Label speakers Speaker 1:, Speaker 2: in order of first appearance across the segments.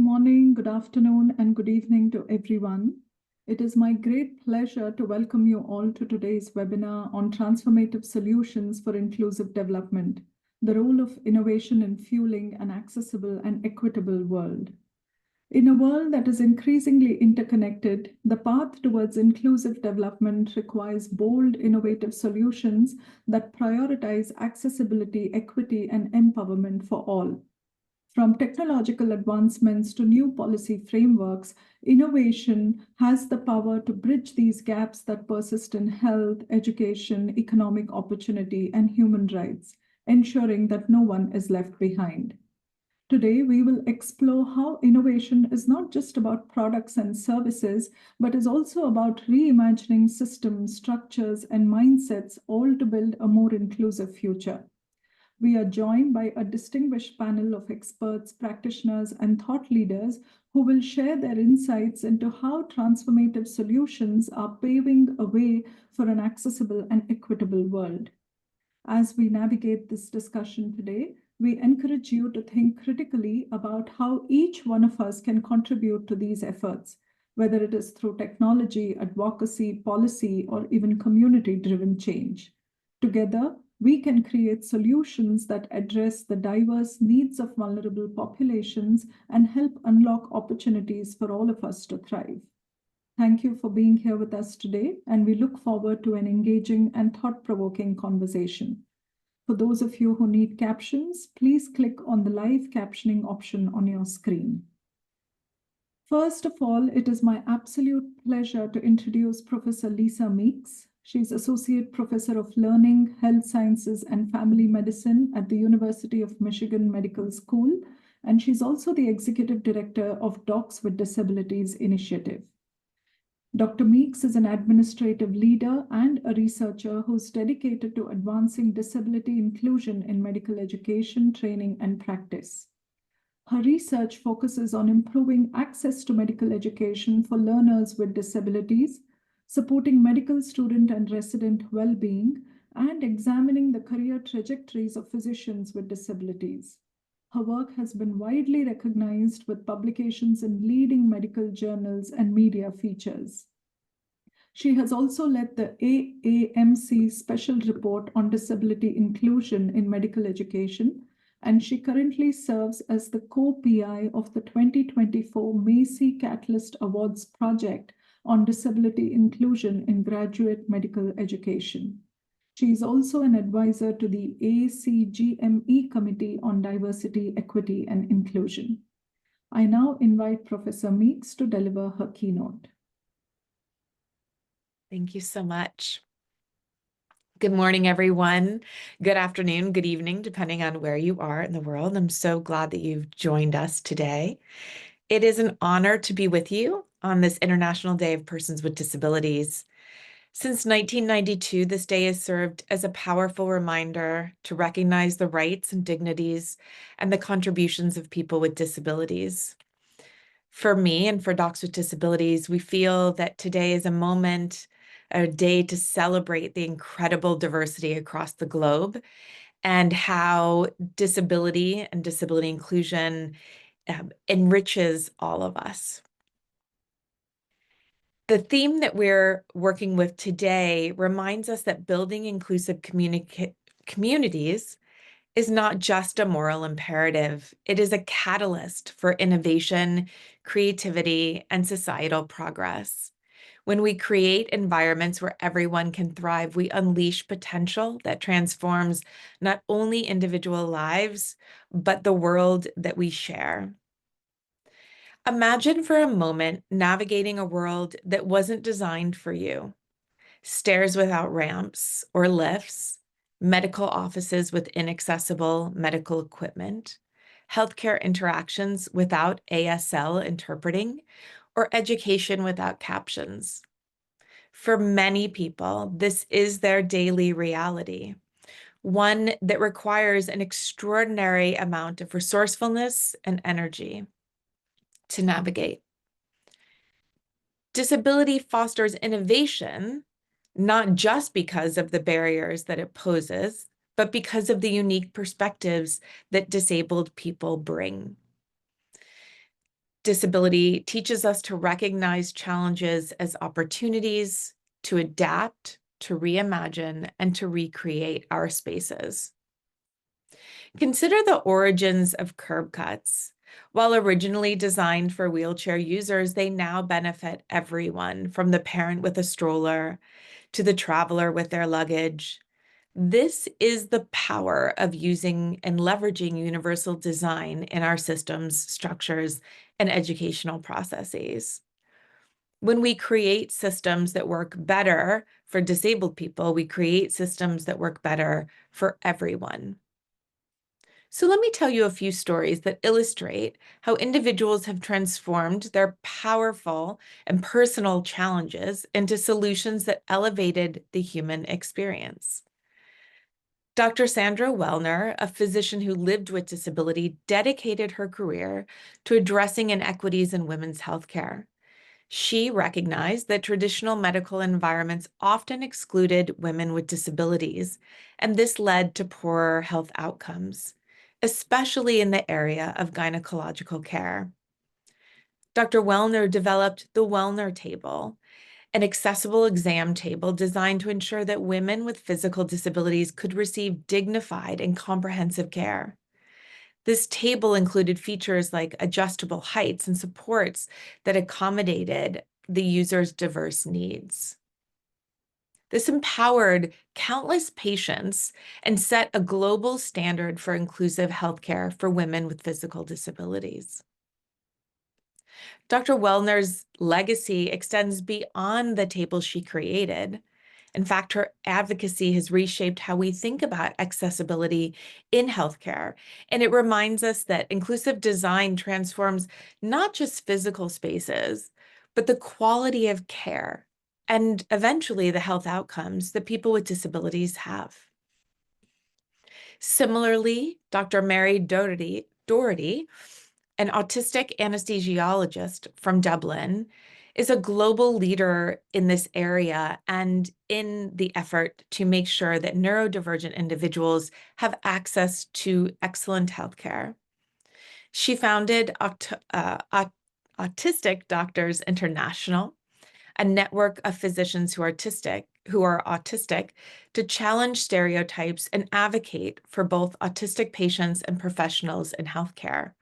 Speaker 1: morning, good afternoon, and good evening to everyone. It is my great pleasure to welcome you all to today's webinar on transformative solutions for inclusive development, the role of innovation in fueling an accessible and equitable world. In a world that is increasingly interconnected, the path towards inclusive development requires bold, innovative solutions that prioritize accessibility, equity, and empowerment for all. From technological advancements to new policy frameworks, innovation has the power to bridge these gaps that persist in health, education, economic opportunity, and human rights, ensuring that no one is left behind. Today, we will explore how innovation is not just about products and services, but is also about reimagining systems, structures, and mindsets, all to build a more inclusive future. We are joined by a distinguished panel of experts, practitioners, and thought leaders who will share their insights into how transformative solutions are paving a way for an accessible and equitable world. As we navigate this discussion today, we encourage you to think critically about how each one of us can contribute to these efforts, whether it is through technology, advocacy, policy, or even community-driven change. Together, we can create solutions that address the diverse needs of vulnerable populations and help unlock opportunities for all of us to thrive. Thank you for being here with us today, and we look forward to an engaging and thought-provoking conversation. For those of you who need captions, please click on the live captioning option on your screen. First of all, it is my absolute pleasure to introduce Professor Lisa Meeks. She's Associate Professor of Learning, Health Sciences, and Family Medicine at the University of Michigan Medical School, and she's also the Executive Director of Docs with Disabilities Initiative. Dr. Meeks is an administrative leader and a researcher who's dedicated to advancing disability inclusion in medical education, training, and practice. Her research focuses on improving access to medical education for learners with disabilities, supporting medical student and resident well-being, and examining the career trajectories of physicians with disabilities. Her work has been widely recognized with publications in leading medical journals and media features. She has also led the AAMC Special Report on Disability Inclusion in Medical Education, and she currently serves as the co-PI of the 2024 Macy Catalyst Awards project on disability inclusion in graduate medical education. She is also an advisor to the ACGME Committee on Diversity, Equity, and Inclusion. I now invite Professor Meeks to deliver her keynote.
Speaker 2: Thank you so much. Good morning, everyone. Good afternoon, good evening, depending on where you are in the world. I'm so glad that you've joined us today. It is an honor to be with you on this International Day of Persons with Disabilities. Since 1992, this day has served as a powerful reminder to recognize the rights and dignities and the contributions of people with disabilities. For me and for Docs with Disabilities, we feel that today is a day to celebrate the incredible diversity across the globe and how disability and disability inclusion enriches all of us. The theme that we're working with today reminds us that building inclusive communities is not just a moral imperative. It is a catalyst for innovation, creativity, and societal progress. When we create environments where everyone can thrive, we unleash potential that transforms not only individual lives, but the world that we share. Imagine for a moment navigating a world that wasn't designed for you. Stairs without ramps or lifts, medical offices with inaccessible medical equipment, healthcare interactions without ASL interpreting, or education without captions. For many people, this is their daily reality, one that requires an extraordinary amount of resourcefulness and energy to navigate. Disability fosters innovation, not just because of the barriers that it poses, but because of the unique perspectives that disabled people bring. disability teaches us to recognize challenges as opportunities to adapt, to reimagine, and to recreate our spaces. Consider the origins of curb cuts. While originally designed for wheelchair users, they now benefit everyone, from the parent with a stroller to the traveler with their luggage. This is the power of using and leveraging universal design in our systems, structures, and educational processes. When we create systems that work better for disabled people, we create systems that work better for everyone. So let me tell you a few stories that illustrate how individuals have transformed their powerful and personal challenges into solutions that elevated the human experience. Dr. Sandra Wellner, a physician who lived with disability, dedicated her career to addressing inequities in women's healthcare. She recognized that traditional medical environments often excluded women with disabilities, and this led to poorer health outcomes, especially in the area of gynecological care. Dr. Wellner developed the Wellner Table, an accessible exam table designed to ensure that women with physical disabilities could receive dignified and comprehensive care. This table included features like adjustable heights and supports that accommodated the user's diverse needs. This empowered countless patients and set a global standard for inclusive healthcare for women with physical disabilities. Dr. Wellner's legacy extends beyond the table she created. In fact, her advocacy has reshaped how we think about accessibility in healthcare. And it reminds us that inclusive design transforms not just physical spaces, but the quality of care and eventually the health outcomes that people with disabilities have. Similarly, Dr. Mary Doherty, an autistic anesthesiologist from Dublin, is a global leader in this area and in the effort to make sure that neurodivergent individuals have access to excellent healthcare. She founded Autistic Doctors International, a network of physicians who are autistic to challenge stereotypes and advocate for both autistic patients and professionals in healthcare.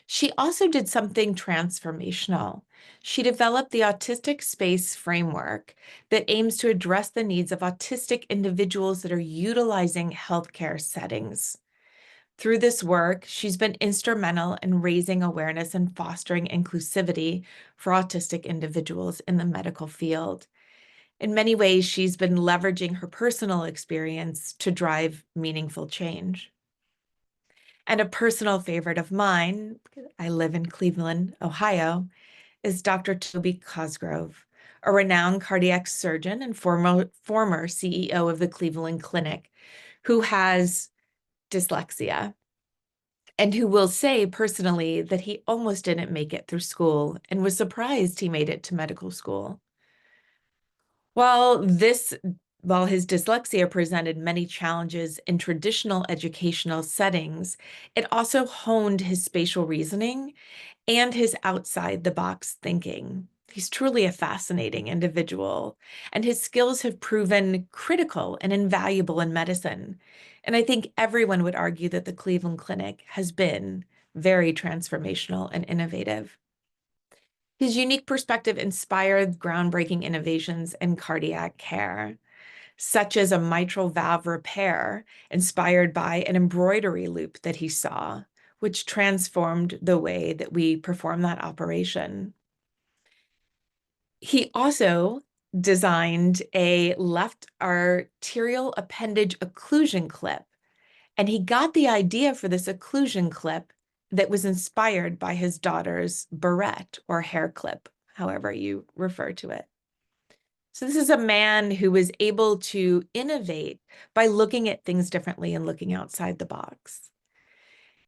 Speaker 2: She also did something transformational. She developed the Autistic Space Framework that aims to address the needs of autistic individuals that are utilizing healthcare settings. Through this work, she's been instrumental in raising awareness and fostering inclusivity for autistic individuals in the medical field. In many ways, she's been leveraging her personal experience to drive meaningful change. And a personal favorite of mine, I live in Cleveland, Ohio, is Dr. Toby Cosgrove, a renowned cardiac surgeon and former CEO of the Cleveland Clinic, who has dyslexia and who will say personally that he almost didn't make it through school and was surprised he made it to medical school. While his dyslexia presented many challenges in traditional educational settings, it also honed his spatial reasoning and his outside-the-box thinking. He's truly a fascinating individual, and his skills have proven critical and invaluable in medicine. And I think everyone would argue that the Cleveland Clinic has been very transformational and innovative. His unique perspective inspired groundbreaking innovations in cardiac care, such as a mitral valve repair inspired by an embroidery loop that he saw, which transformed the way that we perform that operation. He also designed a left arterial appendage occlusion clip, and he got the idea for this occlusion clip that was inspired by his daughter's barrette or hair clip, however you refer to it. So this is a man who was able to innovate by looking at things differently and looking outside the box.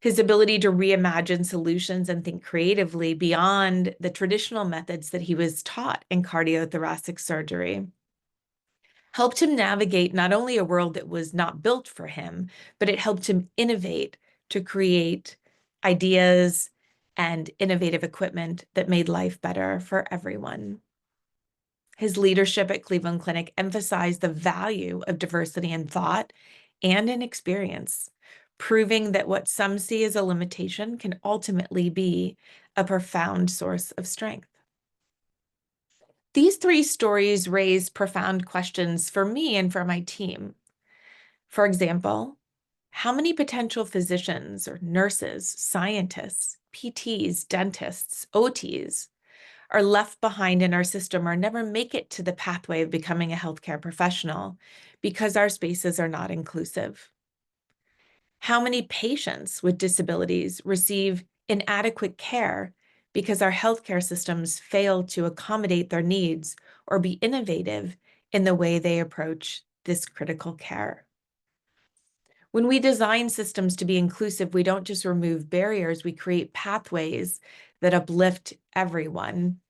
Speaker 2: His ability to reimagine solutions and think creatively beyond the traditional methods that he was taught in cardiothoracic surgery helped him navigate not only a world that was not built for him, but it helped him innovate to create ideas and innovative equipment that made life better for everyone. His leadership at Cleveland Clinic emphasized the value of diversity in thought and in experience, proving that what some see as a limitation can ultimately be a profound source of strength. These three stories raise profound questions for me and for my team. For example, how many potential physicians or nurses, scientists, PTs, dentists, OTs are left behind in our system or never make it to the pathway of becoming a healthcare professional because our spaces are not inclusive? How many patients with disabilities receive inadequate care because our healthcare systems fail to accommodate their needs or be innovative in the way they approach this critical care? When we design systems to be inclusive, we don't just remove barriers, we create pathways that uplift everyone.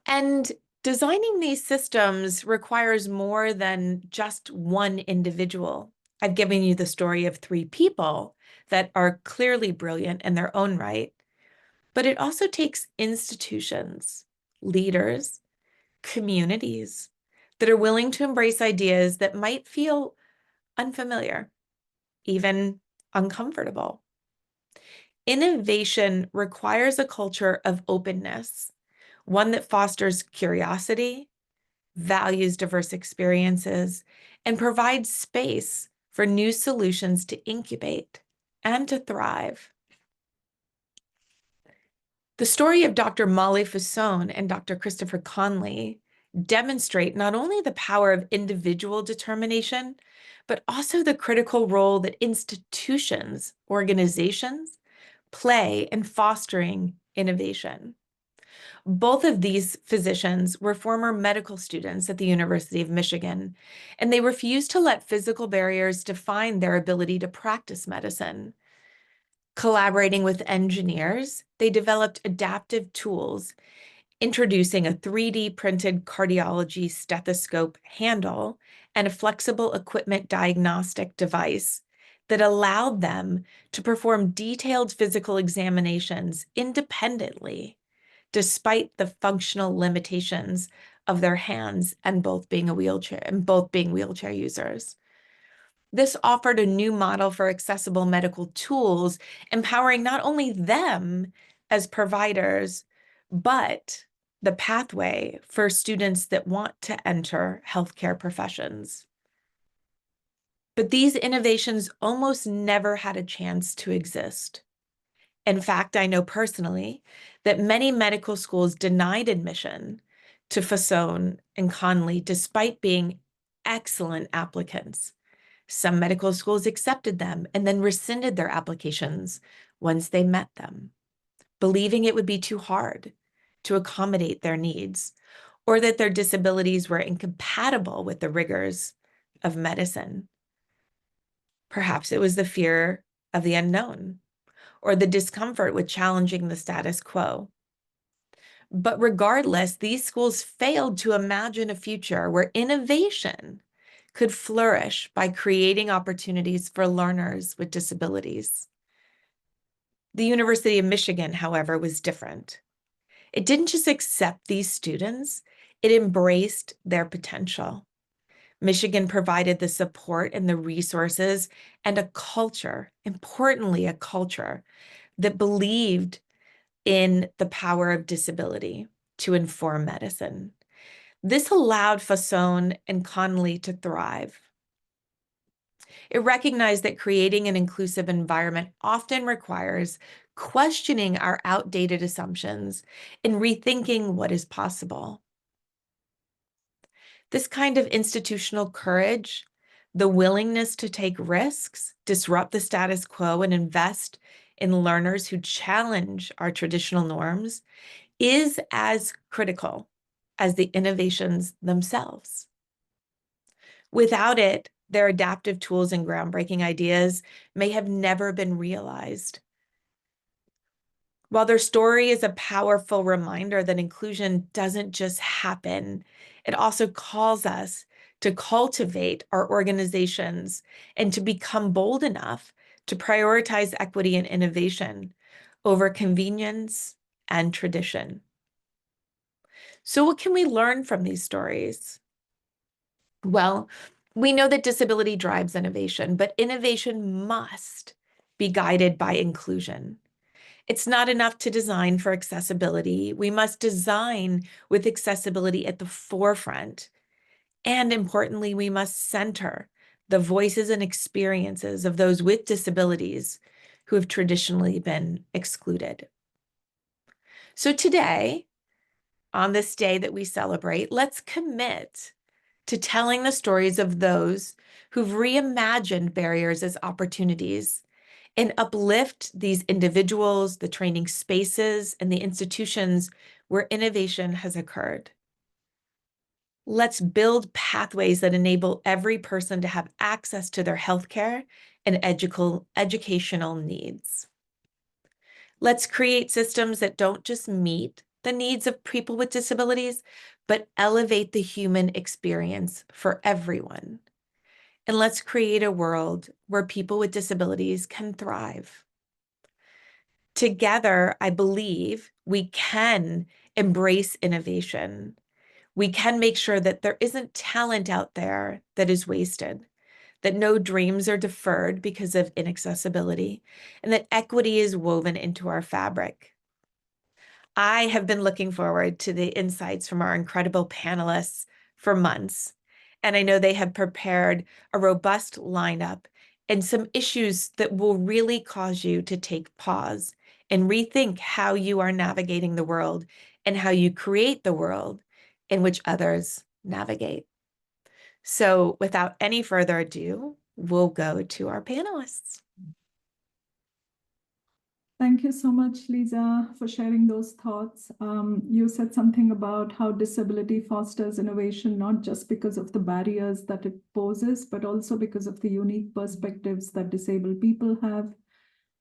Speaker 2: And designing these systems requires more than just one individual. I've given you the story of three people that are clearly brilliant in their own right, but it also takes institutions, leaders, communities that are willing to embrace ideas that might feel unfamiliar, even uncomfortable. Innovation requires a culture of openness, one that fosters curiosity, values diverse experiences, and provides space for new solutions to incubate and to thrive. The story of Dr. Molly Fasone and Dr. Christopher Conley demonstrate not only the power of individual determination, but also the critical role that institutions, organizations play in fostering innovation. Both of these physicians were former medical students at the University of Michigan, and they refused to let physical barriers define their ability to practice medicine. Collaborating with engineers, they developed adaptive tools, introducing a 3D printed cardiology stethoscope handle and a flexible equipment diagnostic device that allowed them to perform detailed physical examinations independently, despite the functional limitations of their hands and both being wheelchair users. This offered a new model for accessible medical tools, empowering not only them as providers, but the pathway for students that want to enter healthcare professions. But these innovations almost never had a chance to exist. In fact, I know personally that many medical schools denied admission to Fasone and Conley despite being excellent applicants. Some medical schools accepted them and then rescinded their applications once they met them, believing it would be too hard to accommodate their needs or that their disabilities were incompatible with the rigors of medicine. Perhaps it was the fear of the unknown or the discomfort with challenging the status quo. But regardless, these schools failed to imagine a future where innovation could flourish by creating opportunities for learners with disabilities. The University of Michigan, however, was different. It didn't just accept these students, it embraced their potential. Michigan provided the support and the resources and a culture, importantly, a culture that believed in the power of disability to inform medicine. This allowed Fasone and Conley to thrive. It recognized that creating an inclusive environment often requires questioning our outdated assumptions and rethinking what is possible. This kind of institutional courage, the willingness to take risks, disrupt the status quo, and invest in learners who challenge our traditional norms, is as critical as the innovations themselves. Without it, their adaptive tools and groundbreaking ideas may have never been realized. While their story is a powerful reminder that inclusion doesn't just happen, it also calls us to cultivate our organizations and to become bold enough to prioritize equity and innovation, over convenience and tradition. So what can we learn from these stories? Well, we know that disability drives innovation, but innovation must be guided by inclusion. It's not enough to design for accessibility. We must design with accessibility at the forefront. And importantly, we must center the voices and experiences of those with disabilities who have traditionally been excluded. So today, on this day that we celebrate, let's commit to telling the stories of those who've reimagined barriers as opportunities and uplift these individuals, the training spaces, and the institutions where innovation has occurred. Let's build pathways that enable every person to have access to their healthcare and educational needs. Let's create systems that don't just meet the needs of people with disabilities, but elevate the human experience for everyone. And let's create a world where people with disabilities can thrive. Together, I believe we can embrace innovation. We can make sure that there isn't talent out there that is wasted, that no dreams are deferred because of inaccessibility, and that equity is woven into our fabric. I have been looking forward to the insights from our incredible panelists for months, and I know they have prepared a robust lineup and some issues that will really cause you to take pause and rethink how you are navigating the world and how you create the world in which others navigate. So without any further ado, we'll go to our panelists.
Speaker 1: Thank you so much, Lisa, for sharing those thoughts. You said something about how disability fosters innovation, not just because of the barriers that it poses, but also because of the unique perspectives that disabled people have,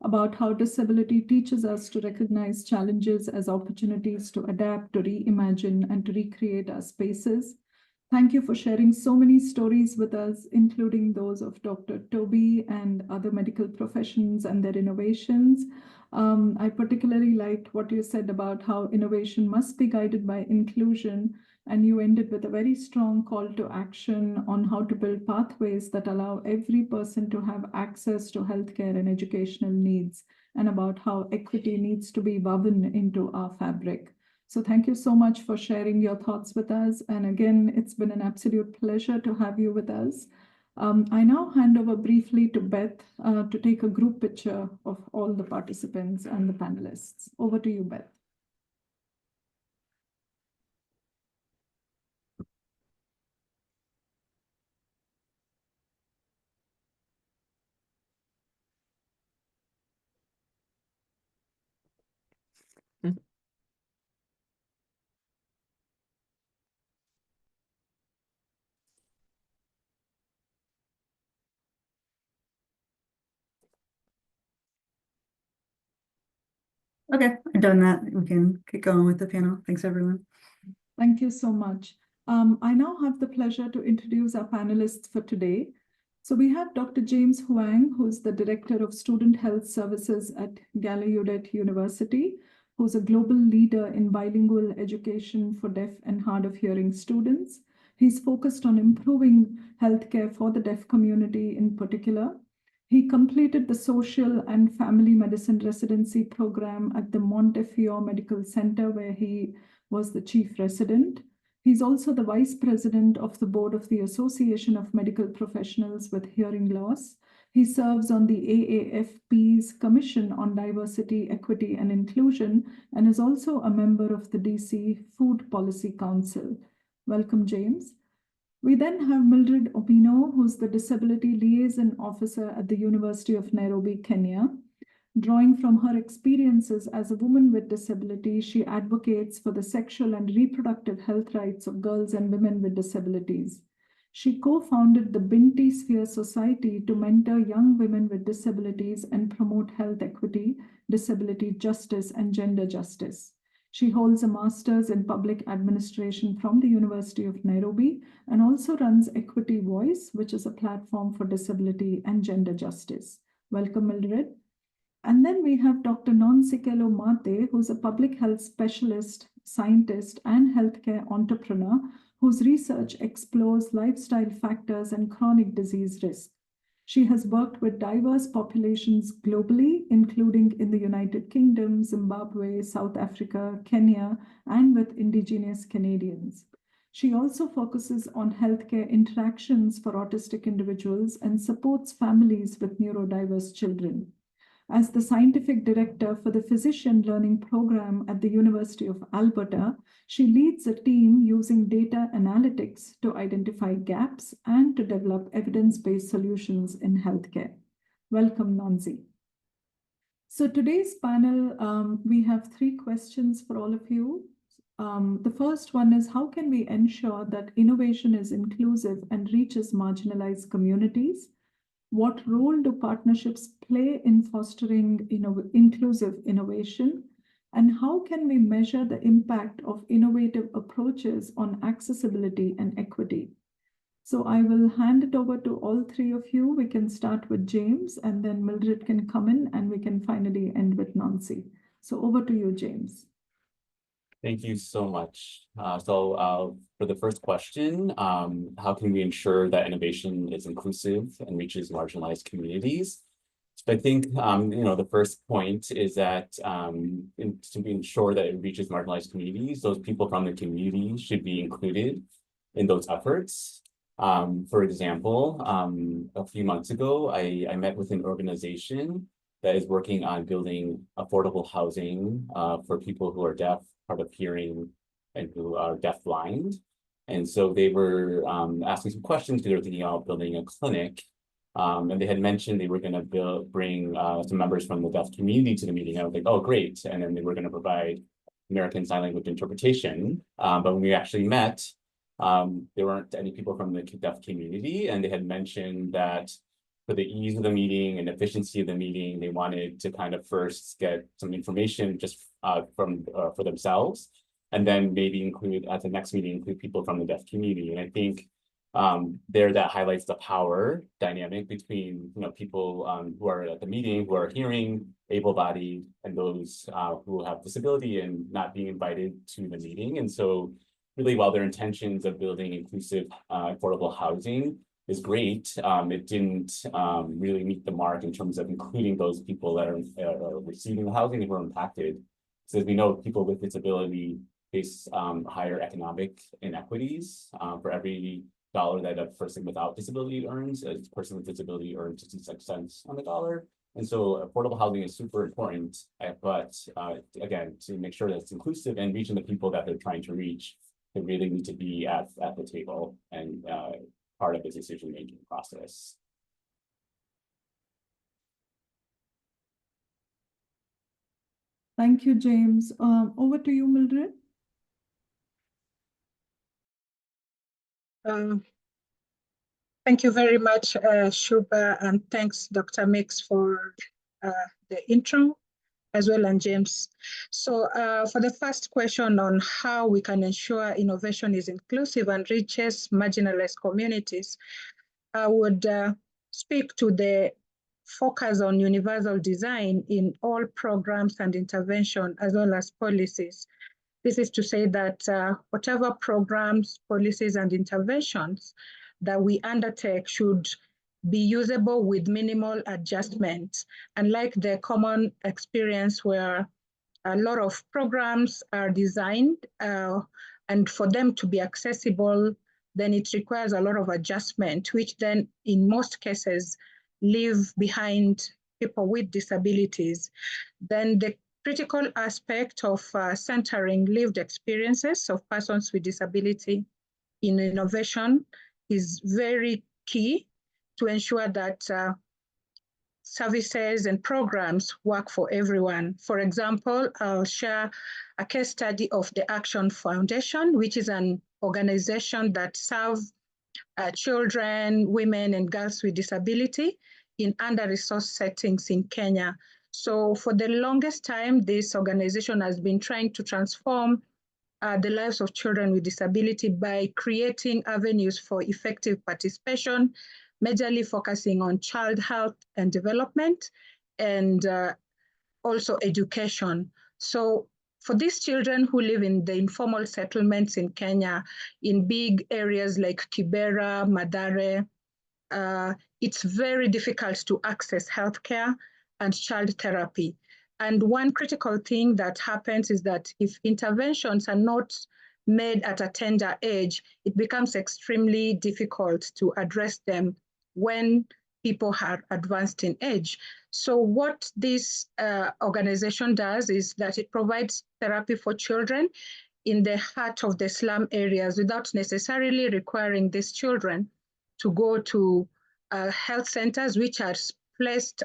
Speaker 1: about how disability teaches us to recognize challenges as opportunities to adapt, to reimagine, and to recreate our spaces. Thank you for sharing so many stories with us, including those of Dr. Toby and other medical professions and their innovations. I particularly liked what you said about how innovation must be guided by inclusion, and you ended with a very strong call to action on how to build pathways that allow every person to have access to healthcare and educational needs, and about how equity needs to be woven into our fabric. So thank you so much for sharing your thoughts with us. And again, it's been an absolute pleasure to have you with us. I now hand over briefly to Beth to take a group picture of all the participants and the panelists. Over to you, Beth.
Speaker 3: Okay, I've done that. We can keep going with the panel. Thanks, everyone.
Speaker 1: Thank you so much. I now have the pleasure to introduce our panelists for today. So we have Dr. James Huang, who's the Director of Student Health Services at Gallaudet University, who's a global leader in bilingual education for deaf and hard of hearing students. He's focused on improving healthcare for the deaf community in particular. He completed the social and family medicine residency program at the Montefiore Medical Center, where he was the chief resident. He's also the vice president of the board of the Association of Medical Professionals with Hearing Loss. He serves on the AAFP's Commission on Diversity, Equity, and Inclusion, and is also a member of the DC Food Policy Council. Welcome, James. We then have Mildred Omino, who's the Disability Liaison Officer at the University of Nairobi, Kenya. Drawing from her experiences as a woman with disability, she advocates for the sexual and reproductive health rights of girls and women with disabilities. She co-founded the Binti Sphere Society to mentor young women with disabilities and promote health equity, disability justice, and gender justice. She holds a master's in public administration from the University of Nairobi and also runs Equity Voice, which is a platform for disability and gender justice. Welcome, Mildred. And then we have Dr. Nonsi Mathe, who's a public health specialist, scientist, and healthcare entrepreneur whose research explores lifestyle factors and chronic disease risk. She has worked with diverse populations globally, including in the United Kingdom, Zimbabwe, South Africa, Kenya, and with Indigenous Canadians. She also focuses on healthcare interactions for autistic individuals and supports families with neurodiverse children. As the scientific director for the Physician Learning Program at the University of Alberta, she leads a team using data analytics to identify gaps and to develop evidence-based solutions in healthcare. Welcome, Nonsi. So today's panel, we have 3 questions for all of you. The first one is, how can we ensure that innovation is inclusive and reaches marginalized communities? What role do partnerships play in fostering inclusive innovation? And how can we measure the impact of innovative approaches on accessibility and equity? So I will hand it over to all 3 of you. We can start with James, and then Mildred can come in, and we can finally end with Nonsi. So over to you, James.
Speaker 4: Thank you so much. For the first question, how can we ensure that innovation is inclusive and reaches marginalized communities? So I think, the first point is that to ensure that it reaches marginalized communities, those people from the community should be included in those efforts. For example, a few months ago, I met with an organization that is working on building affordable housing for people who are deaf, hard of hearing, and who are deafblind. And so they were asking some questions because they were thinking about building a clinic. And they had mentioned they were going to bring some members from the deaf community to the meeting. I was like, oh, great. And then they were going to provide American Sign Language interpretation. But when we actually met, there weren't any people from the deaf community. And they had mentioned that for the ease of the meeting and efficiency of the meeting, they wanted to kind of first get some information just for themselves, and then maybe include at the next meeting, include people from the deaf community. And I think that highlights the power dynamic between people who are at the meeting, who are hearing, able-bodied, and those who have disability and not being invited to the meeting. And so really, while their intentions of building inclusive, affordable housing is great, it didn't really meet the mark in terms of including those people that are receiving the housing and who are impacted. So as we know, people with disability face higher economic inequities. For every dollar that a person without disability earns, a person with disability earns 66 cents on the dollar. And so affordable housing is super important, but again, to make sure that it's inclusive and reaching the people that they're trying to reach, they really need to be at the table and part of the decision-making process.
Speaker 1: Thank you, James. Over to you, Mildred.
Speaker 5: Thank you very much, Shubha, and thanks, Dr. Meeks, for the intro, as well, and James. So for the first question on how we can ensure innovation is inclusive and reaches marginalized communities, I would speak to the focus on universal design in all programs and intervention, as well as policies. This is to say that whatever programs, policies, and interventions that we undertake should be usable with minimal adjustments. Unlike the common experience where a lot of programs are designed and for them to be accessible, then it requires a lot of adjustment, which then in most cases leave behind people with disabilities. Then the critical aspect of centering lived experiences of persons with disability in innovation is very key to ensure that services and programs work for everyone. For example, I'll share a case study of the Action Foundation, which is an organization that serves children, women, and girls with disability in under-resourced settings in Kenya. So for the longest time, this organization has been trying to transform the lives of children with disability by creating avenues for effective participation, majorly focusing on child health and development, and also education. So for these children who live in the informal settlements in Kenya, in big areas like Kibera, Mathare, it's very difficult to access healthcare and child therapy. And one critical thing that happens is that if interventions are not made at a tender age, it becomes extremely difficult to address them when people are advanced in age. So what this organization does is that it provides therapy for children in the heart of the slum areas without necessarily requiring these children to go to health centers, which are placed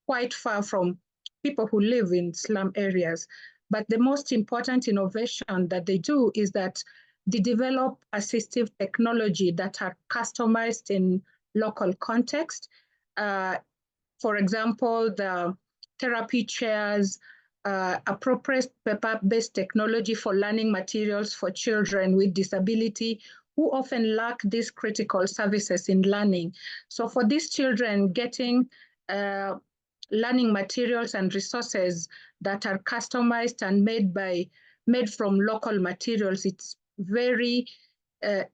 Speaker 5: quite far from people who live in slum areas. But the most important innovation that they do is that they develop assistive technology that are customized in local context. For example, the therapy chairs, appropriate paper-based technology for learning materials for children with disability who often lack these critical services in learning. So for these children, getting learning materials and resources that are customized and made from local materials, it's very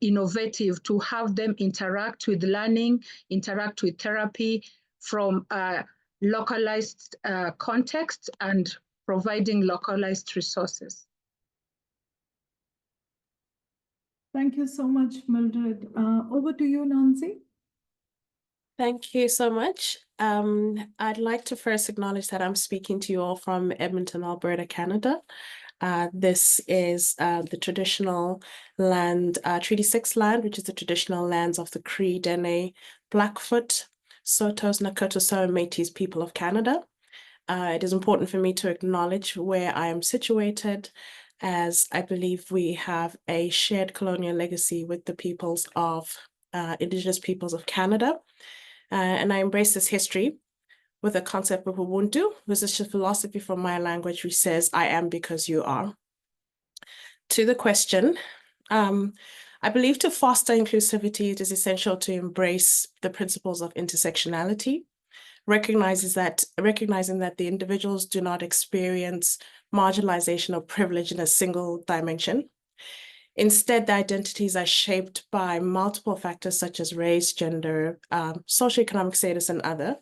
Speaker 5: innovative to have them interact with learning, interact with therapy from a localized context and providing localized resources.
Speaker 1: Thank you so much, Mildred. Over to you, Nonsi.
Speaker 6: Thank you so much. I'd like to first acknowledge that I'm speaking to you all from Edmonton, Alberta, Canada. This is the traditional land, Treaty 6 land, which is the traditional lands of the Cree, Dene, Blackfoot, Sotos, Nakotosau, and Métis people of Canada. It is important for me to acknowledge where I am situated, as I believe we have a shared colonial legacy with the peoples of Indigenous peoples of Canada. And I embrace this history with the concept of Ubuntu, which is a philosophy from my language, which says, I am because you are. To the question, I believe to foster inclusivity, it is essential to embrace the principles of intersectionality, recognizing that the individuals do not experience marginalization or privilege in a single dimension. Instead, the identities are shaped by multiple factors such as race, gender, socioeconomic status, and other,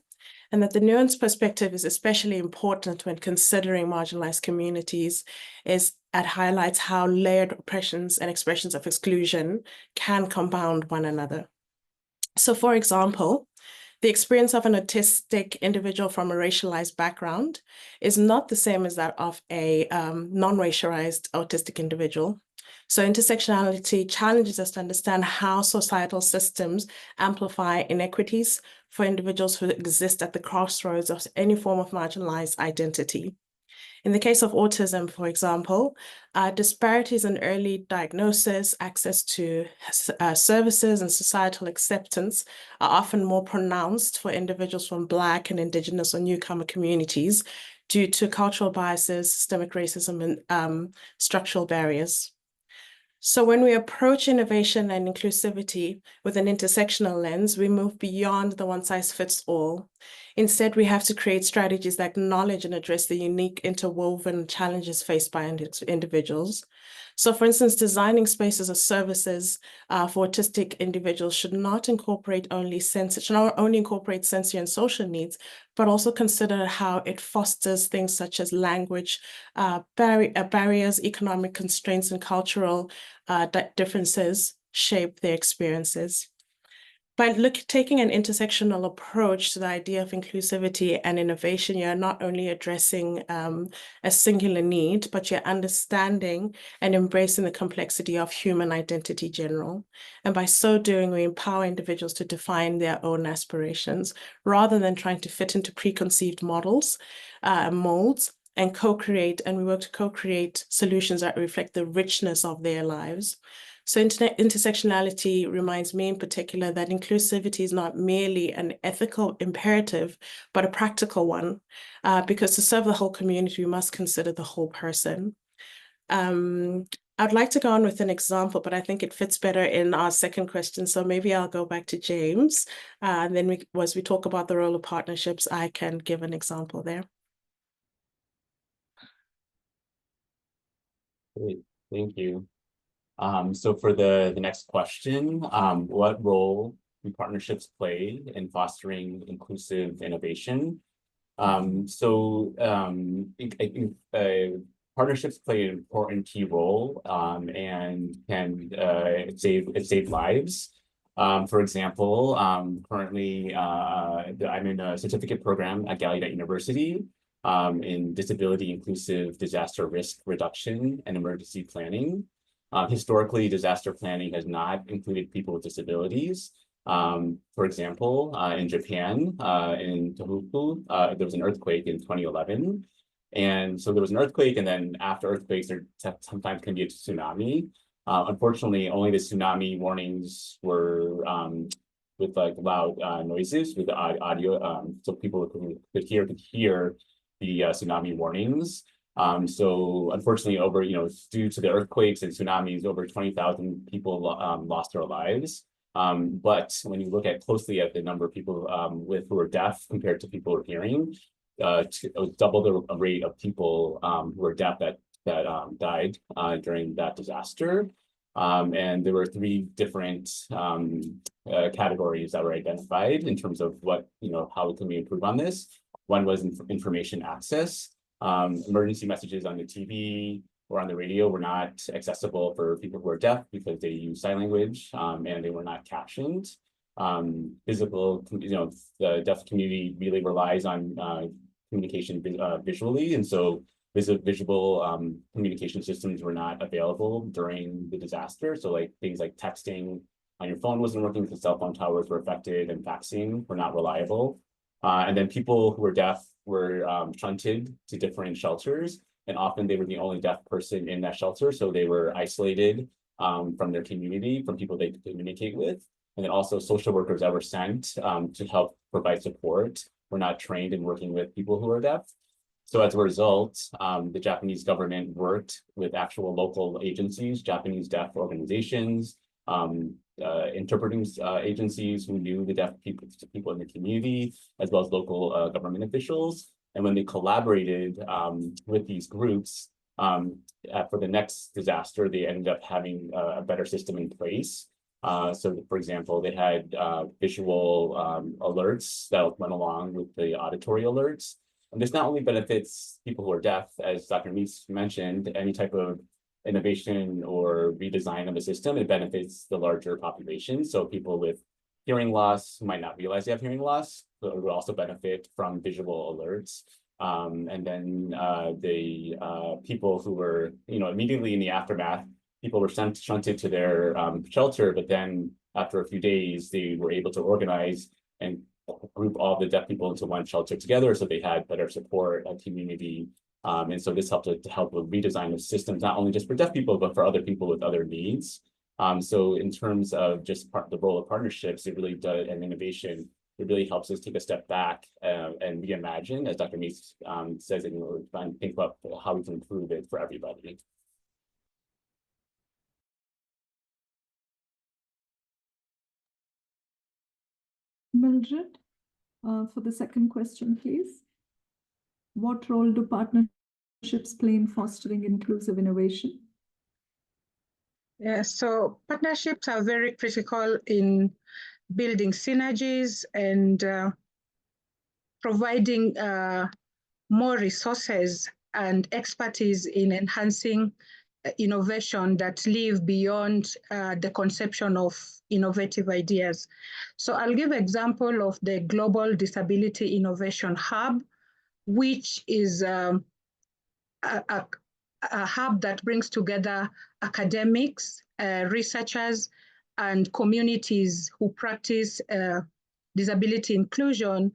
Speaker 6: and that the nuanced perspective is especially important when considering marginalized communities, as it highlights how layered oppressions and expressions of exclusion can compound one another. So, for example, the experience of an autistic individual from a racialized background is not the same as that of a non-racialized autistic individual. So intersectionality challenges us to understand how societal systems amplify inequities for individuals who exist at the crossroads of any form of marginalized identity. In the case of autism, for example, disparities in early diagnosis, access to services, and societal acceptance are often more pronounced for individuals from Black and Indigenous or newcomer communities due to cultural biases, systemic racism, and structural barriers. So when we approach innovation and inclusivity with an intersectional lens, we move beyond the one-size-fits-all. Instead, we have to create strategies that acknowledge and address the unique interwoven challenges faced by individuals. So for instance, designing spaces or services for autistic individuals should not only incorporate sensory and social needs, but also consider how it fosters things such as language barriers, economic constraints, and cultural differences shape their experiences. By taking an intersectional approach to the idea of inclusivity and innovation, you're not only addressing a singular need, but you're understanding and embracing the complexity of human identity general. And by so doing, we empower individuals to define their own aspirations rather than trying to fit into preconceived models, molds, and we work to co-create solutions that reflect the richness of their lives. So intersectionality reminds me in particular that inclusivity is not merely an ethical imperative, but a practical one, because to serve the whole community, we must consider the whole person. I'd like to go on with an example, but I think it fits better in our second question. So maybe I'll go back to James, and then as we talk about the role of partnerships, I can give an example there.
Speaker 4: Great, thank you. So for the next question, what role do partnerships play in fostering inclusive innovation? I think partnerships play an important key role and can save lives. For example, currently I'm in a certificate program at Gallaudet University in disability inclusive disaster risk reduction and emergency planning. Historically, disaster planning has not included people with disabilities. For example, in Japan, in Tohoku, there was an earthquake in 2011. And so there was an earthquake, and then after earthquakes, there sometimes can be a tsunami. Unfortunately, only the tsunami warnings were with like loud noises with the audio, so people who could hear the tsunami warnings. So unfortunately, due to the earthquakes and tsunamis, over 20,000 people lost their lives. But when you look closely at the number of people who are deaf compared to people who are hearing, it was double the rate of people who are deaf that died during that disaster. And there were 3 different categories that were identified in terms of how can we improve on this. One was information access. Emergency messages on the TV or on the radio were not accessible for people who are deaf because they use sign language and they were not captioned. The deaf community really relies on communication visually, and so visual communication systems were not available during the disaster. So like things like texting on your phone wasn't working because cell phone towers were affected, and faxing were not reliable. And then people who were deaf were shunted to different shelters, and often they were the only deaf person in that shelter, so they were isolated from their community, from people they could communicate with. And then also social workers that were sent to help provide support were not trained in working with people who are deaf. So as a result, the Japanese government worked with actual local agencies, Japanese deaf organizations, interpreting agencies who knew the deaf people in the community, as well as local government officials. And when they collaborated with these groups for the next disaster, they ended up having a better system in place. So for example, they had visual alerts that went along with the auditory alerts. And this not only benefits people who are deaf, as Dr. Meeks mentioned, any type of innovation or redesign of the system, it benefits the larger population. So people with hearing loss might not realize they have hearing loss, but it will also benefit from visual alerts. And then the people who were, immediately in the aftermath, people were shunted to their shelter, but then after a few days, they were able to organize and group all the deaf people into one shelter together, so they had better support and community. And so this helped to help with redesign of systems, not only just for deaf people, but for other people with other needs. So in terms of just the role of partnerships, it really does, and innovation, it really helps us take a step back and reimagine, as Dr. Meeks says, and try and think about how we can improve it for everybody.
Speaker 1: Mildred, for the second question, please. What role do partnerships play in fostering inclusive innovation?
Speaker 5: Yeah, so partnerships are very critical in building synergies and providing more resources and expertise in enhancing innovation that live beyond the conception of innovative ideas. So I'll give an example of the Global Disability Innovation Hub, which is a hub that brings together academics, researchers, and communities who practice disability inclusion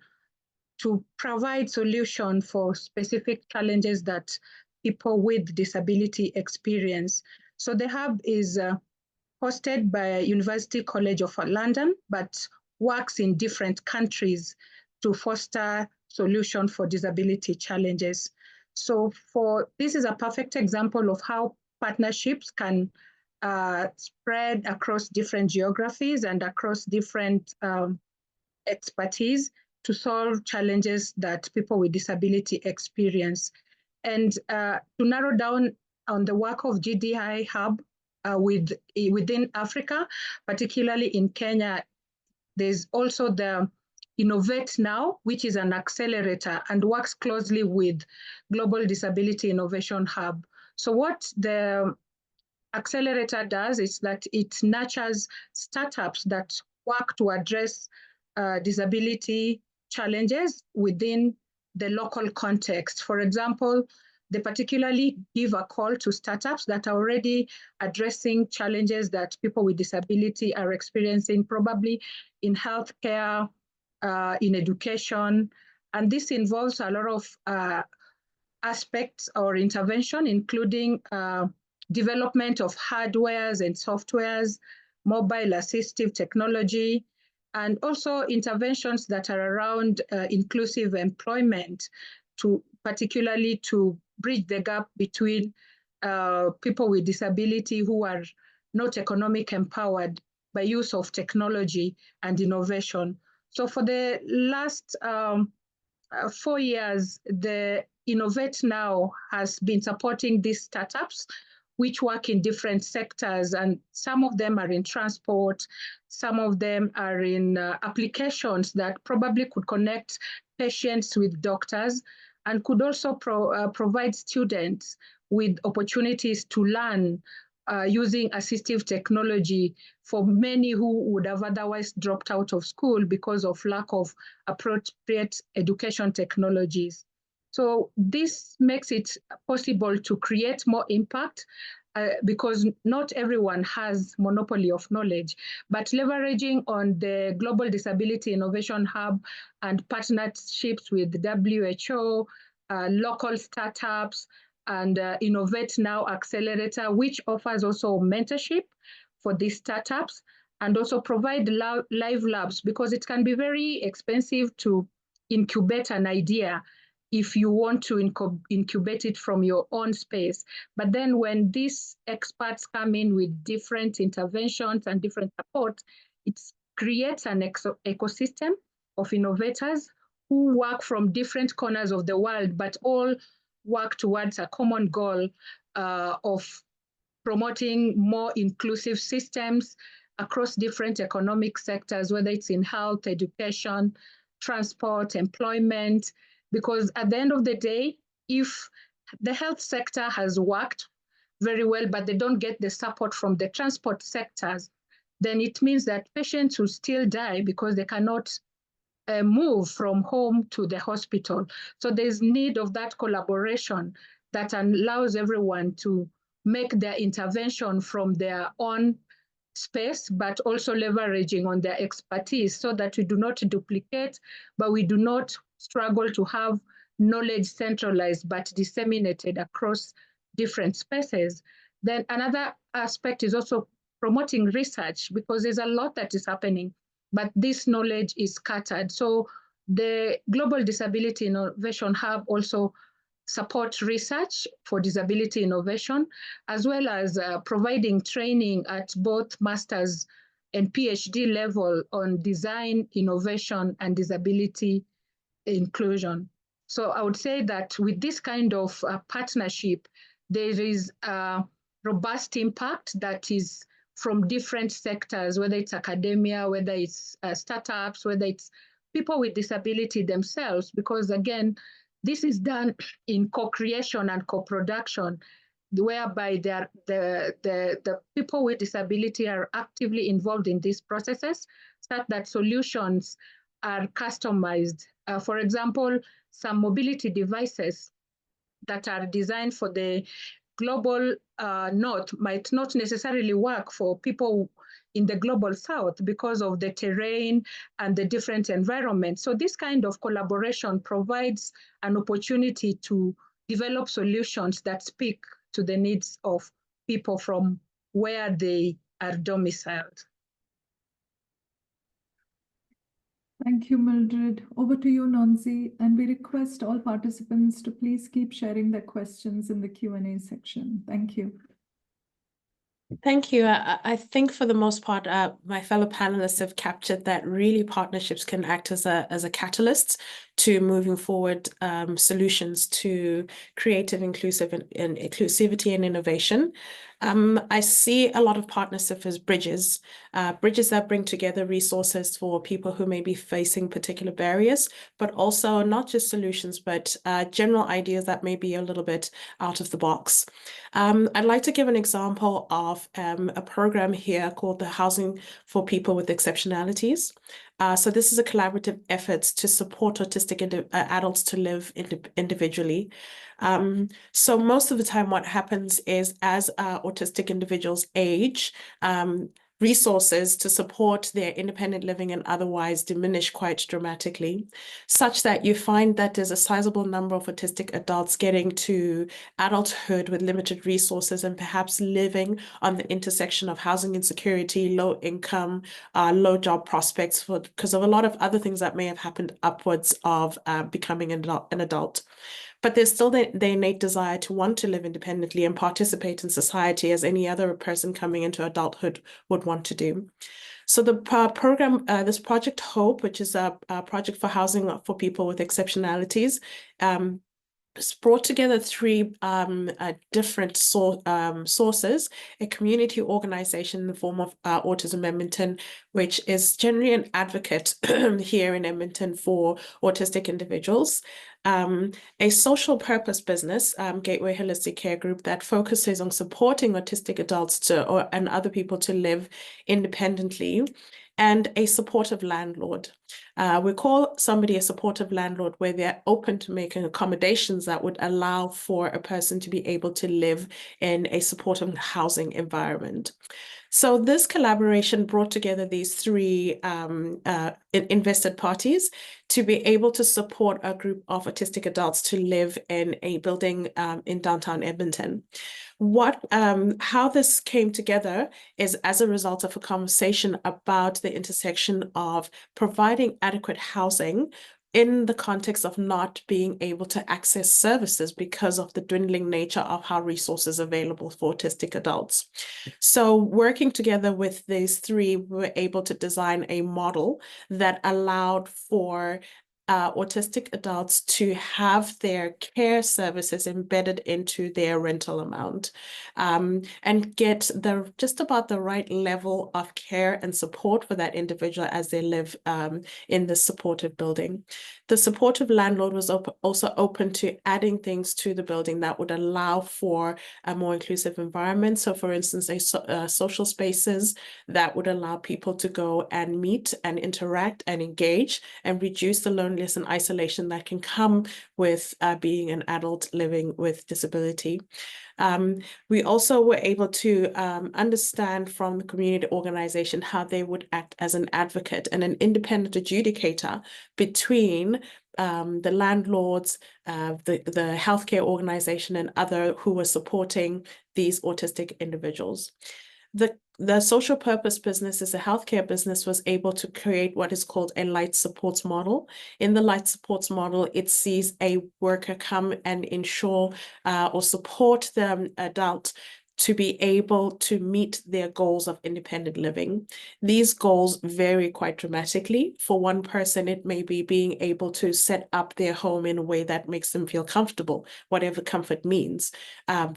Speaker 5: to provide solutions for specific challenges that people with disability experience. So the hub is hosted by University College of London, but works in different countries to foster solutions for disability challenges. So this is a perfect example of how partnerships can spread across different geographies and across different expertise to solve challenges that people with disability experience. And to narrow down on the work of GDI Hub within Africa, particularly in Kenya. There's also the Innovate Now, which is an accelerator and works closely with Global Disability Innovation Hub. So what the accelerator does is that it nurtures startups that work to address disability challenges within the local context. For example, they particularly give a call to startups that are already addressing challenges that people with disability are experiencing, probably in healthcare, in education. And this involves a lot of aspects or intervention, including development of hardwares and softwares, mobile assistive technology, and also interventions that are around inclusive employment, particularly to bridge the gap between people with disability who are not economic empowered by use of technology and innovation. So for the last 4 years, the Innovate Now has been supporting these startups which work in different sectors, and some of them are in transport, some of them are in applications that probably could connect patients with doctors and could also provide students with opportunities to learn using assistive technology for many who would have otherwise dropped out of school because of lack of appropriate education technologies. So this makes it possible to create more impact because not everyone has monopoly of knowledge, but leveraging on the Global Disability Innovation Hub and partnerships with WHO, local startups, and Innovate Now Accelerator, which offers also mentorship for these startups and also provide live labs, because it can be very expensive to incubate an idea if you want to incubate it from your own space. But then when these experts come in with different interventions and different support, it creates an ecosystem of innovators who work from different corners of the world, but all work towards a common goal of promoting more inclusive systems across different economic sectors, whether it's in health, education, transport, employment. Because at the end of the day, if the health sector has worked very well, but they don't get the support from the transport sectors, then it means that patients will still die because they cannot move from home to the hospital. So there's need of that collaboration that allows everyone to make their intervention from their own space, but also leveraging on their expertise so that we do not duplicate, but we do not struggle to have knowledge centralized, but disseminated across different spaces. Then another aspect is also promoting research, because there's a lot that is happening, but this knowledge is scattered. So the Global Disability Innovation Hub also supports research for disability innovation, as well as providing training at both master's and PhD level on design, innovation, and disability inclusion. So I would say that with this kind of partnership, there is a robust impact that is from different sectors, whether it's academia, whether it's startups, whether it's people with disability themselves, because again, this is done in co-creation and co-production, whereby the people with disability are actively involved in these processes, such that solutions are customized. For example, some mobility devices that are designed for the global north might not necessarily work for people in the global south because of the terrain and the different environments. So this kind of collaboration provides an opportunity to develop solutions that speak to the needs of people from where they are domiciled.
Speaker 1: Thank you, Mildred. Over to you, Nonsi, and we request all participants to please keep sharing their questions in the Q&A section. Thank you.
Speaker 6: Thank you. I think for the most part, my fellow panelists have captured that really partnerships can act as a catalyst to moving forward solutions to creative, inclusive, and inclusivity and innovation. I see a lot of partnerships as bridges that bring together resources for people who may be facing particular barriers, but also not just solutions, but general ideas that may be a little bit out of the box. I'd like to give an example of a program here called the Housing for People with Exceptionalities. So this is a collaborative effort to support autistic adults to live individually. So most of the time what happens is as autistic individuals age, resources to support their independent living and otherwise diminish quite dramatically, such that you find that there's a sizable number of autistic adults getting to adulthood with limited resources and perhaps living on the intersection of housing insecurity, low income, low job prospects because of a lot of other things that may have happened upwards of becoming an adult. But there's still the innate desire to want to live independently and participate in society as any other person coming into adulthood would want to do. So the program, this Project Hope, which is a project for housing for people with exceptionalities, brought together three different sources: a community organization in the form of Autism Edmonton, which is generally an advocate here in Edmonton for autistic individuals, a social purpose business, Gateway Holistic Care Group, that focuses on supporting autistic adults and other people to live independently, and a supportive landlord. We call somebody a supportive landlord where they're open to making accommodations that would allow for a person to be able to live in a supportive housing environment. So this collaboration brought together these three invested parties to be able to support a group of autistic adults to live in a building in downtown Edmonton. How this came together is as a result of a conversation about the intersection of providing adequate housing in the context of not being able to access services because of the dwindling nature of how resources are available for autistic adults. So working together with these three, we were able to design a model that allowed for autistic adults to have their care services embedded into their rental amount, and get just about the right level of care and support for that individual as they live in the supportive building. The supportive landlord was also open to adding things to the building that would allow for a more inclusive environment. So for instance, social spaces that would allow people to go and meet and interact and engage and reduce the loneliness and isolation that can come with being an adult living with disability. We also were able to understand from the community organization how they would act as an advocate and an independent adjudicator between the landlords, the healthcare organization, and other who were supporting these autistic individuals. The social purpose business as a healthcare business was able to create what is called a light supports model. In the light supports model, it sees a worker come and ensure or support the adult to be able to meet their goals of independent living. These goals vary quite dramatically. For one person, it may be being able to set up their home in a way that makes them feel comfortable, whatever comfort means.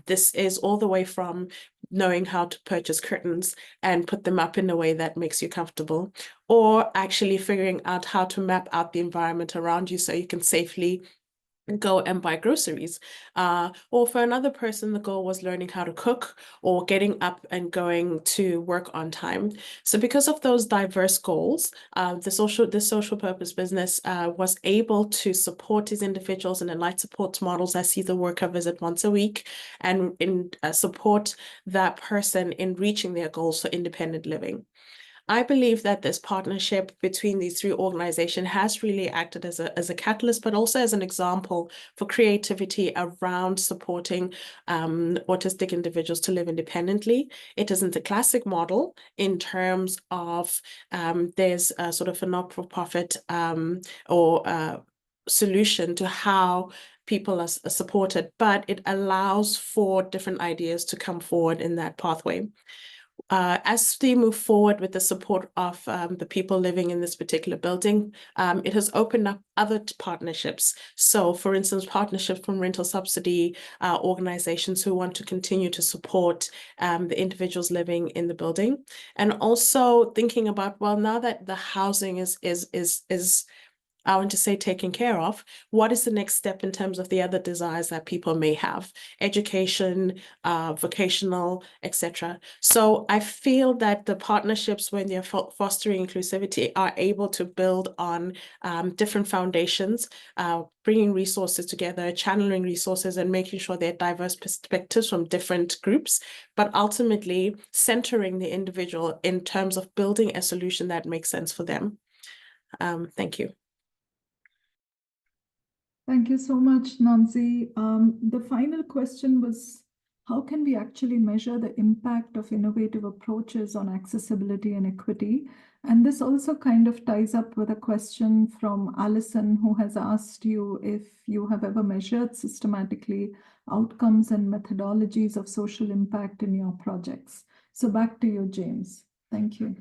Speaker 6: This is all the way from knowing how to purchase curtains and put them up in a way that makes you comfortable, or actually figuring out how to map out the environment around you so you can safely go and buy groceries. Or for another person, the goal was learning how to cook or getting up and going to work on time. So because of those diverse goals, the social purpose business was able to support these individuals in a light support models that see the worker visit once a week and support that person in reaching their goals for independent living. I believe that this partnership between these three organizations has really acted as a catalyst, but also as an example for creativity around supporting autistic individuals to live independently. It isn't a classic model in terms of there's a sort of a not-for-profit or solution to how people are supported, but it allows for different ideas to come forward in that pathway. As we move forward with the support of the people living in this particular building, it has opened up other partnerships. So, for instance, partnerships from rental subsidy organizations who want to continue to support the individuals living in the building, and also thinking about, well, now that the housing is I want to say taken care of, what is the next step in terms of the other desires that people may have, education, vocational, etc. So I feel that the partnerships, when they're fostering inclusivity, are able to build on different foundations, bringing resources together, channeling resources, and making sure they're diverse perspectives from different groups, but ultimately centering the individual in terms of building a solution that makes sense for them. Thank you.
Speaker 1: Thank you so much, Nonsi. The final question was, how can we actually measure the impact of innovative approaches on accessibility and equity? And this also kind of ties up with a question from Alison, who has asked you if you have ever measured systematically outcomes and methodologies of social impact in your projects. So back to you, James. Thank you.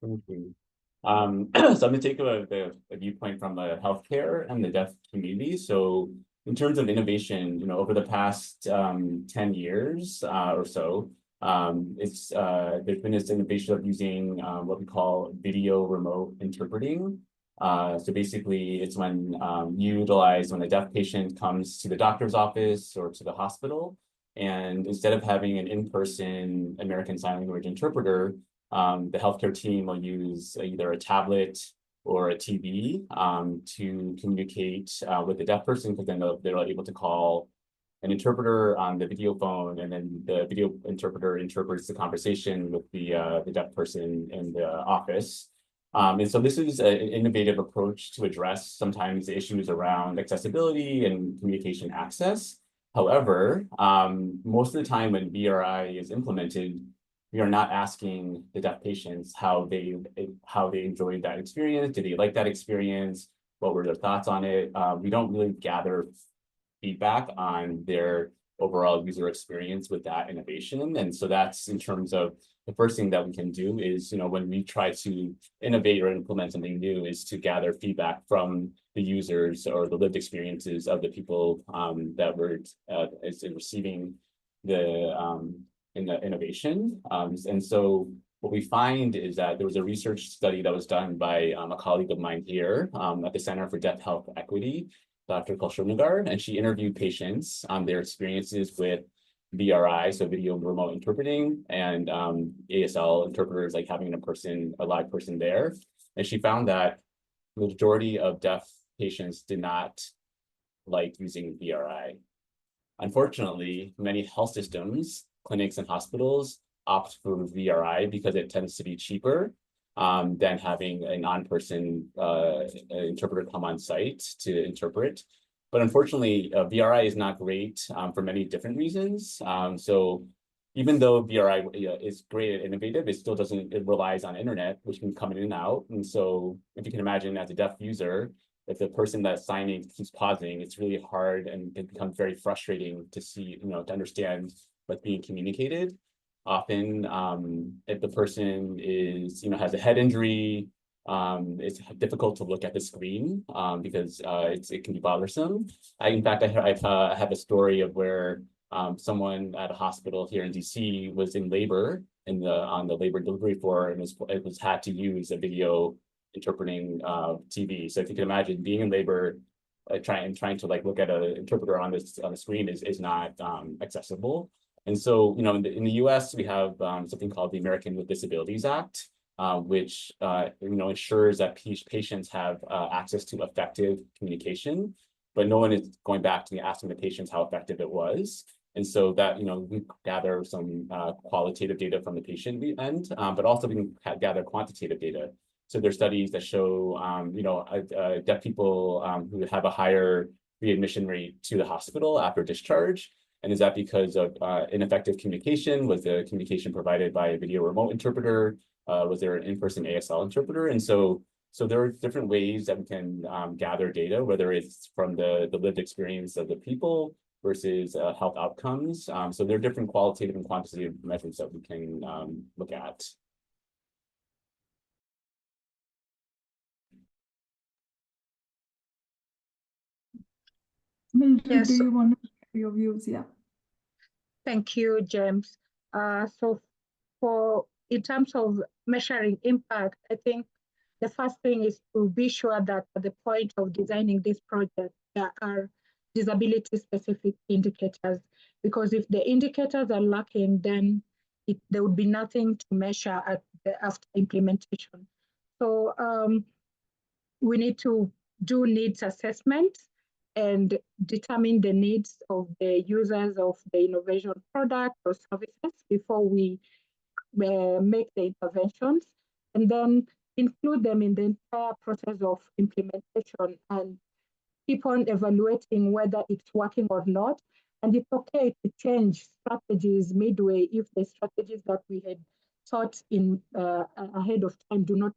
Speaker 4: Thank you. So I'm going to take a viewpoint from the healthcare and the deaf community. So in terms of innovation, over the past 10 years or so, there's been this innovation of using what we call video remote interpreting. So basically, it's when you utilize when a deaf patient comes to the doctor's office or to the hospital, and instead of having an in-person American Sign Language interpreter, the healthcare team will use either a tablet or a TV to communicate with the deaf person, because then they're able to call an interpreter on the video phone, and then the video interpreter interprets the conversation with the deaf person in the office. And so this is an innovative approach to address sometimes the issues around accessibility and communication access. However, most of the time when BRI is implemented, we are not asking the deaf patients how they enjoyed that experience. Did they like that experience? What were their thoughts on it? We don't really gather feedback on their overall user experience with that innovation. And so that's in terms of the first thing that we can do is, when we try to innovate or implement something new, is to gather feedback from the users or the lived experiences of the people that were receiving the innovation. And so what we find is that there was a research study that was done by a colleague of mine here at the Center for Deaf Health Equity, Dr. Shubha, and she interviewed patients on their experiences with VRI, so video remote interpreting, and ASL interpreters, like having a live person there. And she found that the majority of deaf patients did not like using VRI. Unfortunately, many health systems, clinics and hospitals opt for VRI because it tends to be cheaper than having a non-person interpreter come on site to interpret. But unfortunately, VRI is not great for many different reasons. So even though VRI is great and innovative, it relies on internet, which can come in and out. And so if you can imagine, as a deaf user, if the person that's signing keeps pausing, it's really hard, and it becomes very frustrating to see, to understand what's being communicated. Often, if the person has a head injury, it's difficult to look at the screen because it can be bothersome. In fact, I have a story of where someone at a hospital here in DC was in labor on the labor delivery floor, and was had to use a video interpreting TV. So if you can imagine being in labor, trying to look at an interpreter on the screen is not accessible. And so, in the US, we have something called the American with Disabilities Act, which ensures that patients have access to effective communication, but no one is going back to asking the patients how effective it was. And so that, we gather some qualitative data from the patient end, but also we can gather quantitative data. So there's studies that show, deaf people who have a higher readmission rate to the hospital after discharge. And is that because of ineffective communication? Was the communication provided by a video remote interpreter? Was there an in-person ASL interpreter? And so So there are different ways that we can gather data, whether it's from the lived experience of the people versus health outcomes. So there are different qualitative and quantitative measures that we can look at.
Speaker 1: Mildred,
Speaker 5: Yes.
Speaker 1: do you want to share your views? Yeah.
Speaker 5: Thank you, James. So in terms of measuring impact, I think the first thing is to be sure that at the point of designing this project, there are disability-specific indicators, because if the indicators are lacking, then there would be nothing to measure after implementation. So we need to do needs assessment and determine the needs of the users of the innovation product or services before we make the interventions, and then include them in the entire process of implementation and keep on evaluating whether it's working or not. And it's okay to change strategies midway if the strategies that we had thought in ahead of time do not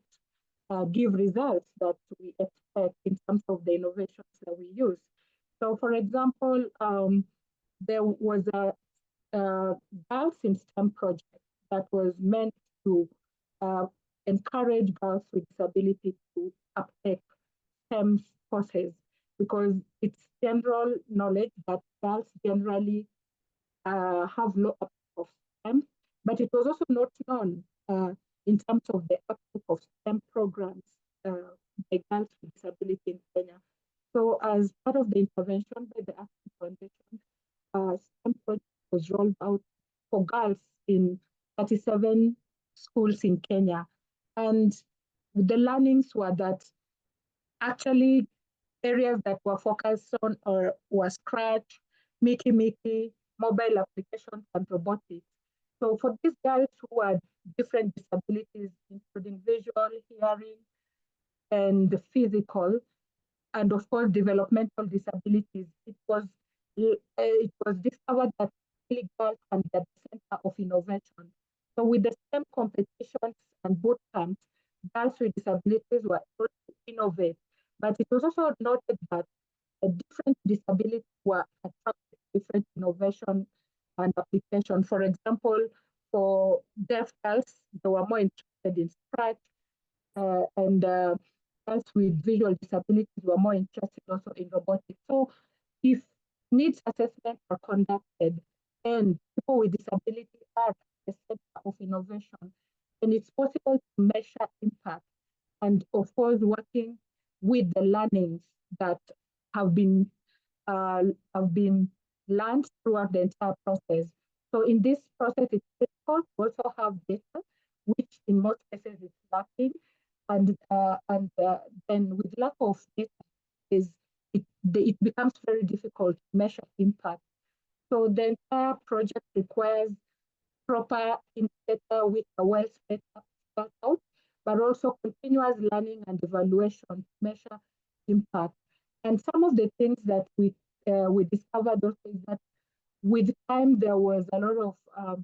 Speaker 5: give results that we expect in terms of the innovations that we use. So, for example, there was a Girls in STEM project that was meant to encourage girls with disability to uptake STEM courses, because it's general knowledge that girls generally have low uptake of STEM, but it was also not known in terms of the uptake of STEM programs by girls with disability in Kenya. So as part of the intervention by the African Foundation, STEM project was rolled out for girls in 37 schools in Kenya. And the learnings were that actually areas that were focused on were Scratch, Mickey, mobile applications, and robotics. So for these girls who had different disabilities, including visual, hearing, and physical, and of course developmental disabilities, it was discovered that girls can be at the center of innovation. So with the STEM competitions and boot camps, girls with disabilities were able to innovate. But it was also noted that different disabilities were attracted to different innovation and application. For example, for deaf girls, they were more interested in Scratch, and girls with visual disabilities were more interested also in robotics. So if needs assessments are conducted and people with disability are at the center of innovation, then it's possible to measure impact, and of course working with the learnings that have been learned throughout the entire process. So in this process, it's difficult to also have data, which in most cases is lacking, and then with lack of data, it becomes very difficult to measure impact. So the entire project requires proper indicator with a well-spelled out, but also continuous learning and evaluation to measure impact. And some of the things that we discovered also is that with time there was a lot of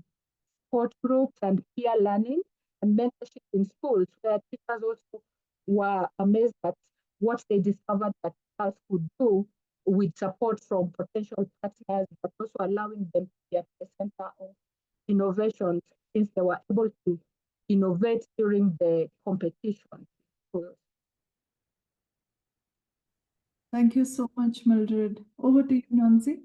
Speaker 5: support groups and peer learning and mentorship in schools, where teachers also were amazed at what they discovered that girls could do with support from potential partners, but also allowing them to be at the center of innovation, since they were able to innovate during the competition.
Speaker 1: Thank you so much, Mildred. Over to you, Nonsi.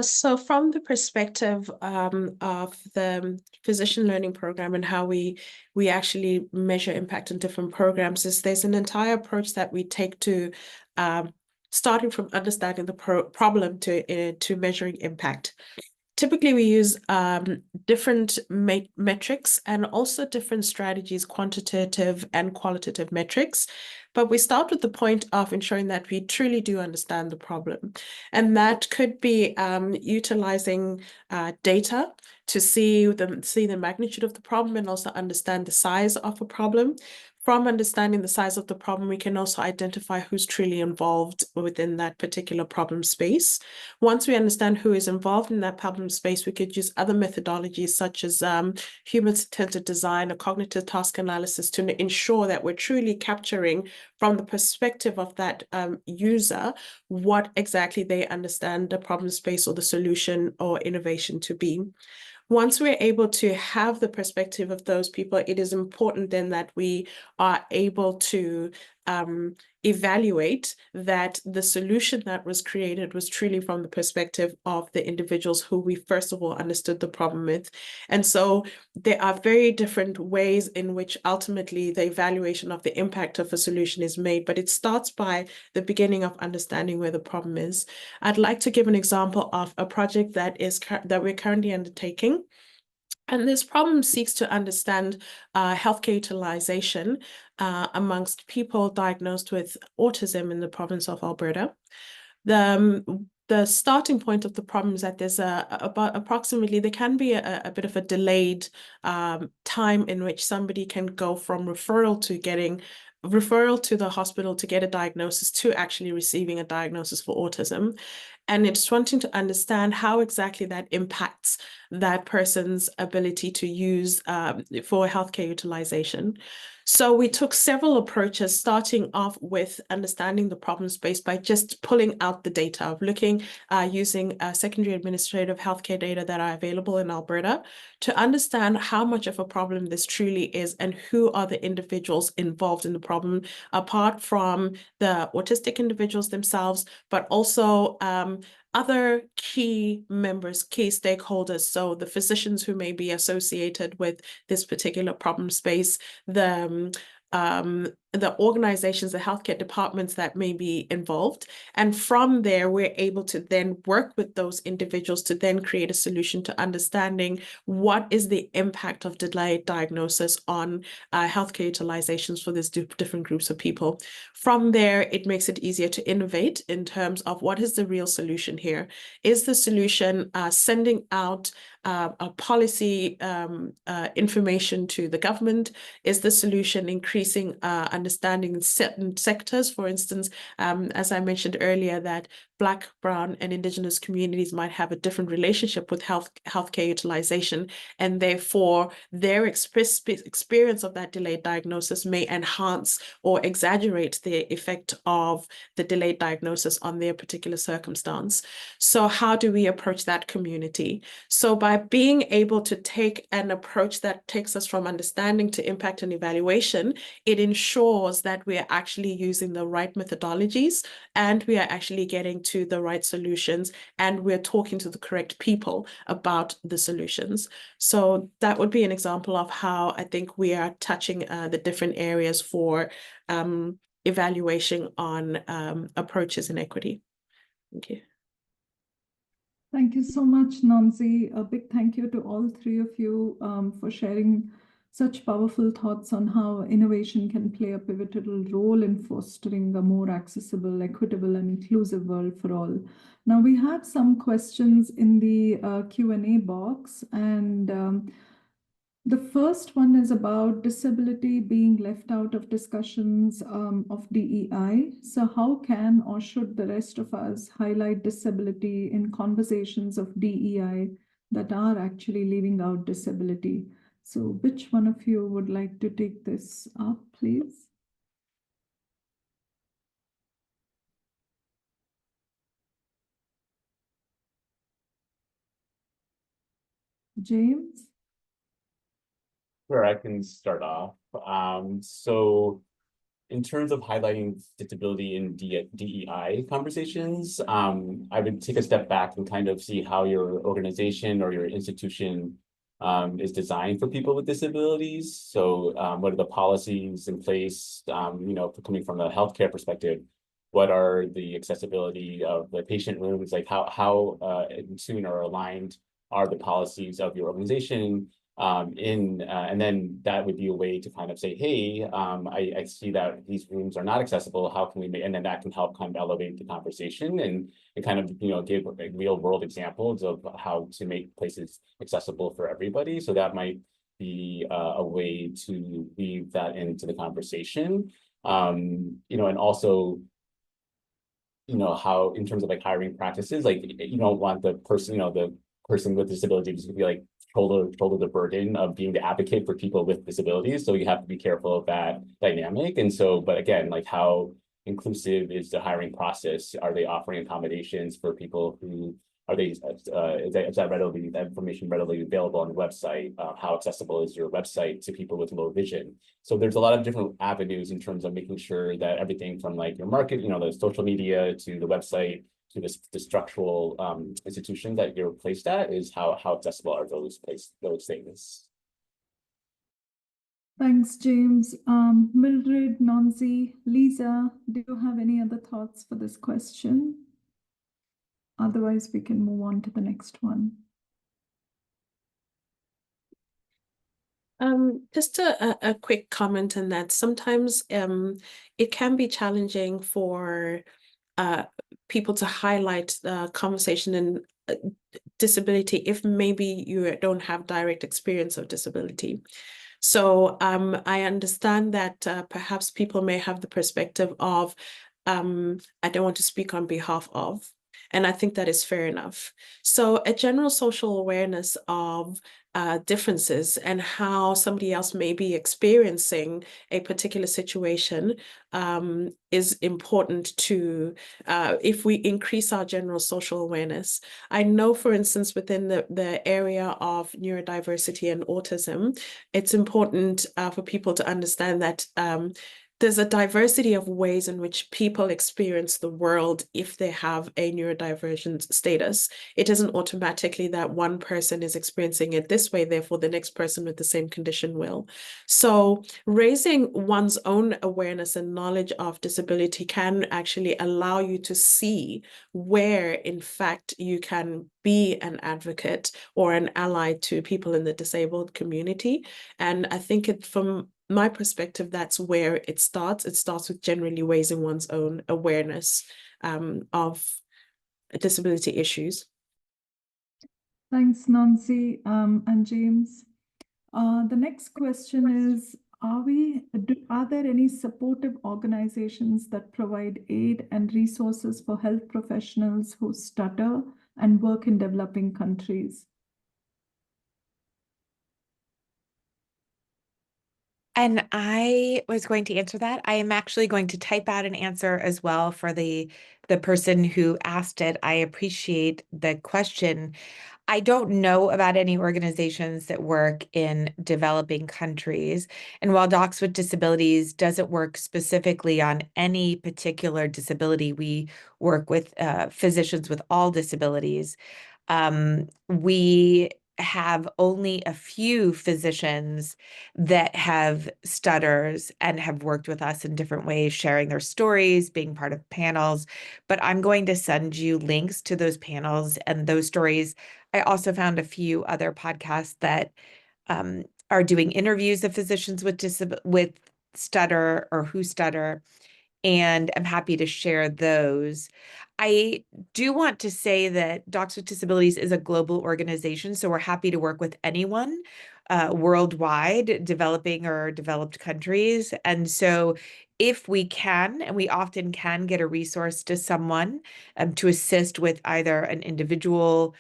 Speaker 6: So from the perspective of the physician learning program and how we actually measure impact in different programs, there's an entire approach that we take to starting from understanding the problem to measuring impact. Typically, we use different metrics and also different strategies, quantitative and qualitative metrics. But we start with the point of ensuring that we truly do understand the problem. And that could be utilizing data to see the magnitude of the problem and also understand the size of a problem. from understanding the size of the problem, we can also identify who's truly involved within that particular problem space. Once we understand who is involved in that problem space, we could use other methodologies such as human-centered design or cognitive task analysis to ensure that we're truly capturing from the perspective of that user what exactly they understand the problem space or the solution or innovation to be. Once we're able to have the perspective of those people, it is important then that we are able to evaluate that the solution that was created was truly from the perspective of the individuals who we first of all understood the problem with. And so there are very different ways in which ultimately the evaluation of the impact of a solution is made, but it starts by the beginning of understanding where the problem is. I'd like to give an example of a project that we're currently undertaking. And this problem seeks to understand healthcare utilization amongst people diagnosed with autism in the province of Alberta. The starting point of the problem is that there's approximately, there can be a bit of a delayed time in which somebody can go from referral to the hospital to get a diagnosis to actually receiving a diagnosis for autism. And it's wanting to understand how exactly that impacts that person's ability to use for healthcare utilization. So we took several approaches, starting off with understanding the problem space by just pulling out the data, of looking using secondary administrative healthcare data that are available in Alberta to understand how much of a problem this truly is and who are the individuals involved in the problem, apart from the autistic individuals themselves, but also other key members, key stakeholders, so the physicians who may be associated with this particular problem space, the organizations, the healthcare departments that may be involved. And from there, we're able to then work with those individuals to then create a solution to understanding what is the impact of delayed diagnosis on healthcare utilizations for these different groups of people. From there, it makes it easier to innovate in terms of what is the real solution here. Is the solution sending out a policy information to the government? Is the solution increasing understanding in certain sectors? For instance, as I mentioned earlier, that Black, Brown, and Indigenous communities might have a different relationship with healthcare utilization, and therefore their experience of that delayed diagnosis may enhance or exaggerate the effect of the delayed diagnosis on their particular circumstance. So how do we approach that community? So by being able to take an approach that takes us from understanding to impact and evaluation, it ensures that we are actually using the right methodologies and we are actually getting to the right solutions and we're talking to the correct people about the solutions. So that would be an example of how I think we are touching the different areas for evaluation on approaches in equity. Thank you.
Speaker 1: Thank you so much, Nonsi. A big thank you to all three of you for sharing such powerful thoughts on how innovation can play a pivotal role in fostering a more accessible, equitable, and inclusive world for all. Now, we have some questions in the Q&A box, and the first one is about disability being left out of discussions of DEI. So how can or should the rest of us highlight disability in conversations of DEI that are actually leaving out disability? So which one of you would like to take this up, please? James?
Speaker 4: Sure, I can start off. So in terms of highlighting disability in DEI conversations, I would take a step back and kind of see how your organization or your institution is designed for people with disabilities. So what are the policies in place, coming from a healthcare perspective? What are the accessibility of the patient rooms? Like how in tune or aligned are the policies of your organization? And then that would be a way to kind of say, hey, I see that these rooms are not accessible. How can we make, and then that can help kind of elevate the conversation and kind of, give real world examples of how to make places accessible for everybody. So that might be a way to weave that into the conversation. You know, and also, you know, how in terms of like hiring practices, like you don't want the person, you know, the person with disabilities to be like shoulder the burden of being the advocate for people with disabilities. So you have to be careful of that dynamic. And so, but again, like how inclusive is the hiring process? Are they offering accommodations for people who are they, is that information readily available on the website? How accessible is your website to people with low vision? So there's a lot of different avenues in terms of making sure that everything from like your market, you know, the social media to the website to the structural institutions that you're placed at is how accessible are those things.
Speaker 1: Thanks, James. Mildred, Nonsi, Lisa, do you have any other thoughts for this question? Otherwise, we can move on to the next one.
Speaker 6: Just a quick comment on that. Sometimes it can be challenging for people to highlight the conversation in disability if maybe you don't have direct experience of disability. So I understand that perhaps people may have the perspective of, I don't want to speak on behalf of, and I think that is fair enough. So a general social awareness of differences and how somebody else may be experiencing a particular situation is important to, if we increase our general social awareness. I know, for instance, within the area of neurodiversity and autism, it's important for people to understand that there's a diversity of ways in which people experience the world if they have a neurodivergent status. It isn't automatically that one person is experiencing it this way, therefore the next person with the same condition will. So raising one's own awareness and knowledge of disability can actually allow you to see where, in fact, you can be an advocate or an ally to people in the disabled community. And I think from my perspective, that's where it starts. It starts with generally raising one's own awareness of disability issues.
Speaker 1: Thanks, Nonsi and James. The next question is, are there any supportive organizations that provide aid and resources for health professionals who stutter and work in developing countries?
Speaker 2: And I was going to answer that. I am actually going to type out an answer as well for the person who asked it. I appreciate the question. I don't know about any organizations that work in developing countries. And while Docs with Disabilities doesn't work specifically on any particular disability, we work with physicians with all disabilities. We have only a few physicians that have stutters and have worked with us in different ways, sharing their stories, being part of panels. But I'm going to send you links to those panels and those stories. I also found a few other podcasts that are doing interviews of physicians with stutter or who stutter, and I'm happy to share those. I do want to say that Docs with Disabilities is a global organization, so we're happy to work with anyone worldwide, developing or developed countries. And so if we can, and we often can, get a resource to someone to assist with either an individual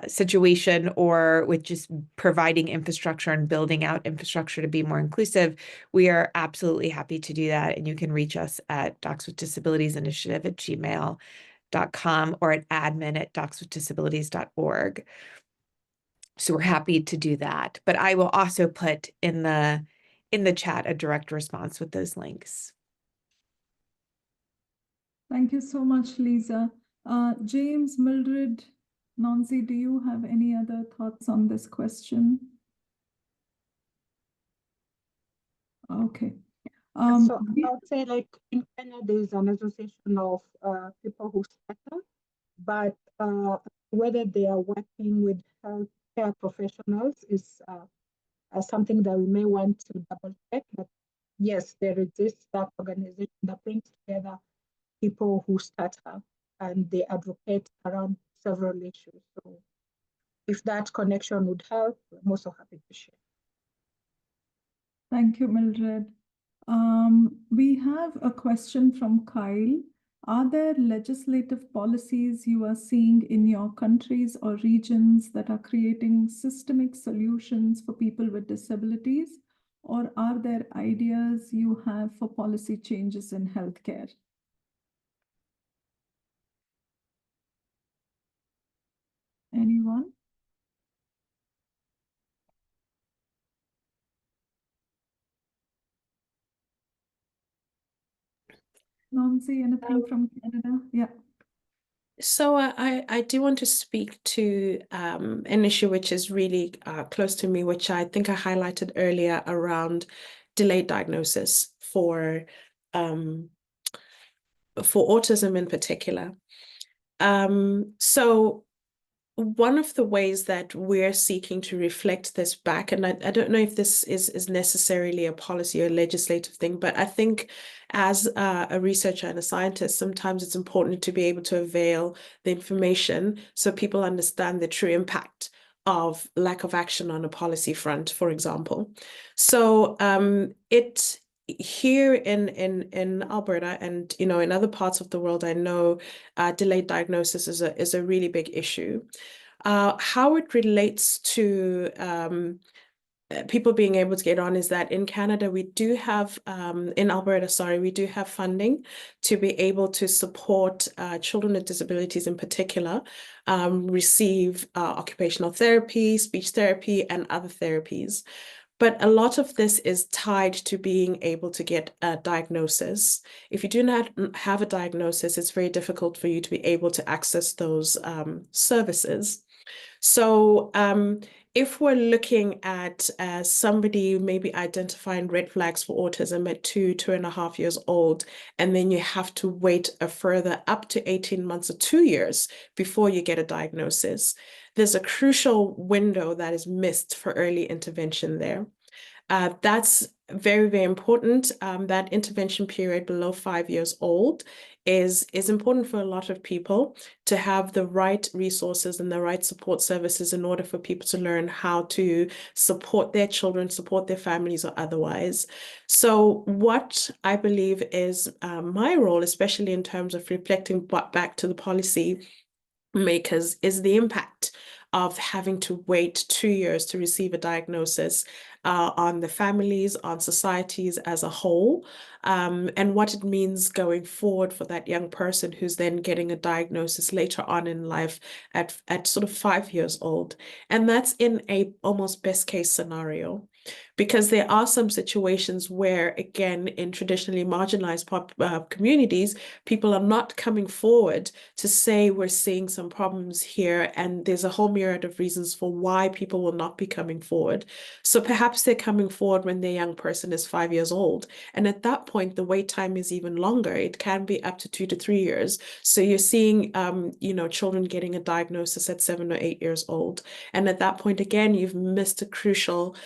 Speaker 2: situation or with just providing infrastructure and building out infrastructure to be more inclusive, we are absolutely happy to do that. And you can reach us at docswithdisabilitiesinitiative@gmail.com or at admin@docswithdisabilities.org. So we're happy to do that. But I will also put in the chat a direct response with those links.
Speaker 1: Thank you so much, Lisa. James, Mildred, Nonsi, do you have any other thoughts on this question? Okay.
Speaker 5: So I would say, like, in Kenya, there is an association of people who stutter, but whether they are working with healthcare professionals is something that we may want to double check. But yes, there exists that organization that brings together people who stutter and they advocate around several issues. So if that connection would help, I'm also happy to share.
Speaker 1: Thank you, Mildred. We have a question from Kyle. Are there legislative policies you are seeing in your countries or regions that are creating systemic solutions for people with disabilities? Or are there ideas you have for policy changes in healthcare? Anyone? Nonsi, anything from Canada? Yeah.
Speaker 6: So I do want to speak to an issue which is really close to me, which I think I highlighted earlier around delayed diagnosis for autism in particular. So one of the ways that we're seeking to reflect this back, and I don't know if this is necessarily a policy or legislative thing, but I think as a researcher and a scientist, sometimes it's important to be able to avail the information so people understand the true impact of lack of action on a policy front, for example. So here in Alberta and in other parts of the world, I know delayed diagnosis is a really big issue. How it relates to people being able to get on is that in Canada, we do have, in Alberta, sorry, we do have funding to be able to support children with disabilities in particular, receive occupational therapy, speech therapy, and other therapies. But a lot of this is tied to being able to get a diagnosis. If you do not have a diagnosis, it's very difficult for you to be able to access those services. So if we're looking at somebody maybe identifying red flags for autism at 2.5 years old, and then you have to wait a further up to 18 months or 2 years before you get a diagnosis, there's a crucial window that is missed for early intervention there. That's very, very important. That intervention period below 5 years old is important for a lot of people to have the right resources and the right support services in order for people to learn how to support their children, support their families or otherwise. So what I believe is my role, especially in terms of reflecting back to the policy makers, is the impact of having to wait 2 years to receive a diagnosis on the families, on societies as a whole, and what it means going forward for that young person who's then getting a diagnosis later on in life at sort of 5 years old. And that's in a almost best case scenario. Because there are some situations where, again, in traditionally marginalized communities, people are not coming forward to say we're seeing some problems here, and there's a whole myriad of reasons for why people will not be coming forward. So perhaps they're coming forward when their young person is 5 years old, and at that point, the wait time is even longer. It can be up to 2 to 3 years. So you're seeing, children getting a diagnosis at 7 or 8 years old, and at that point, again, you've missed a crucial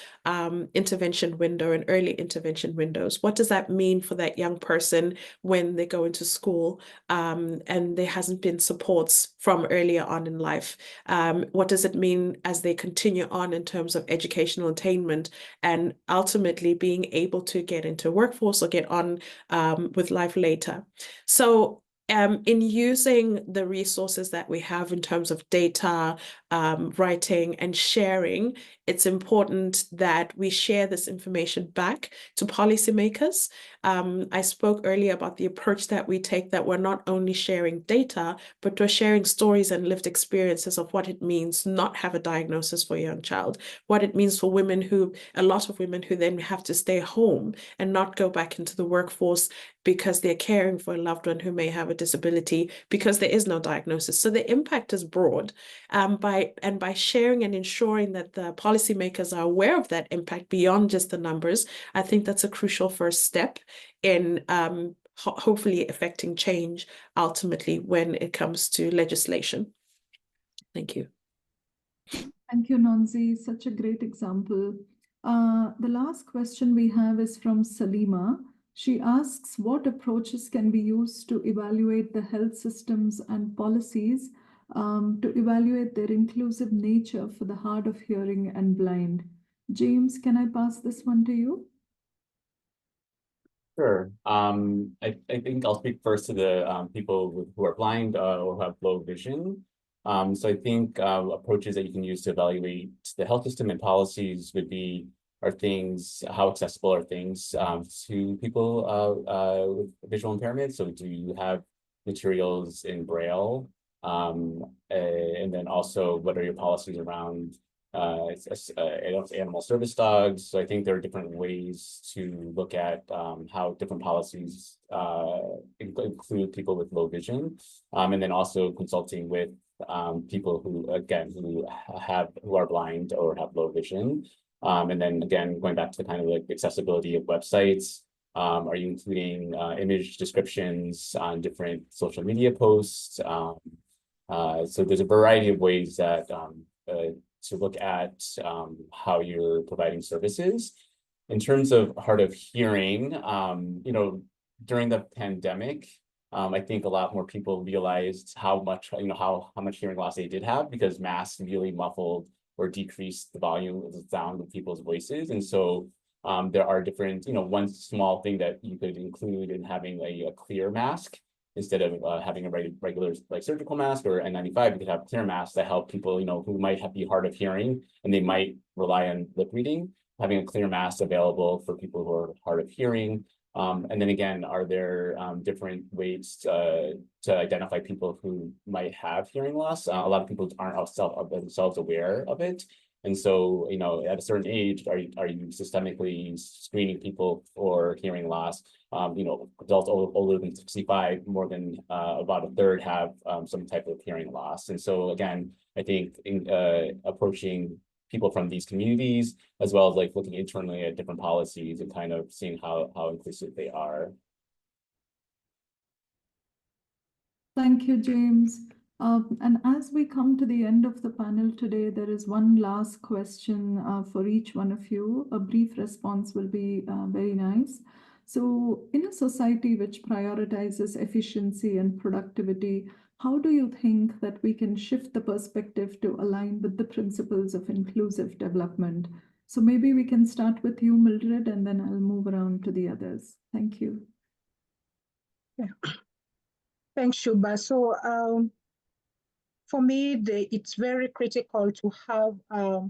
Speaker 6: intervention window and early intervention windows. What does that mean for that young person when they go into school and there hasn't been supports from earlier on in life? What does it mean as they continue on in terms of educational attainment and ultimately being able to get into workforce or get on with life later? So in using the resources that we have in terms of data, writing and sharing, it's important that we share this information back to policymakers. I spoke earlier about the approach that we take, that we're not only sharing data, but we're sharing stories and lived experiences of what it means to not have a diagnosis for a young child, what it means for a lot of women who then have to stay home and not go back into the workforce because they're caring for a loved one who may have a disability because there is no diagnosis. So the impact is broad. By sharing and ensuring that the policymakers are aware of that impact beyond just the numbers, I think that's a crucial first step in hopefully affecting change ultimately when it comes to legislation. Thank you.
Speaker 1: Thank you, Nonsi. Such a great example. The last question we have is from Salima. She asks, what approaches can be used to evaluate the health systems and policies to evaluate their inclusive nature for the hard of hearing and blind? James, can I pass this one to you?
Speaker 4: Sure. I think I'll speak first to the people who are blind or who have low vision. So I think approaches that you can use to evaluate the health system and policies would be how accessible are things to people with visual impairment. So do you have materials in Braille? And then also, what are your policies around animal service dogs? So I think there are different ways to look at how different policies include people with low vision, and then also consulting with people who are blind or have low vision. And then again, going back to kind of like accessibility of websites. Are you including image descriptions on different social media posts? So there's a variety of ways that to look at how you're providing services. In terms of hard of hearing, during the pandemic, I think a lot more people realized how much hearing loss they did have, because masks really muffled or decreased the volume of the sound of people's voices. And so there are different, one small thing that you could include in having a clear mask. Instead of having a regular like surgical mask or N95, you could have clear masks that help people, who might be hard of hearing and they might rely on lip reading. Having a clear mask available for people who are hard of hearing. And then again, are there different ways to identify people who might have hearing loss? A lot of people aren't themselves aware of it. And so, at a certain age, are you systemically screening people for hearing loss? Adults older than 65, more than about a third have some type of hearing loss. And so again, I think approaching people from these communities, as well as like looking internally at different policies and kind of seeing how inclusive they are.
Speaker 1: Thank you, James. And as we come to the end of the panel today, there is one last question for each one of you. A brief response will be very nice. So in a society which prioritizes efficiency and productivity, how do you think that we can shift the perspective to align with the principles of inclusive development? So maybe we can start with you, Mildred, and then I'll move around to the others. Thank you.
Speaker 5: Yeah. Thanks, Shubha. So for me, it's very critical to have a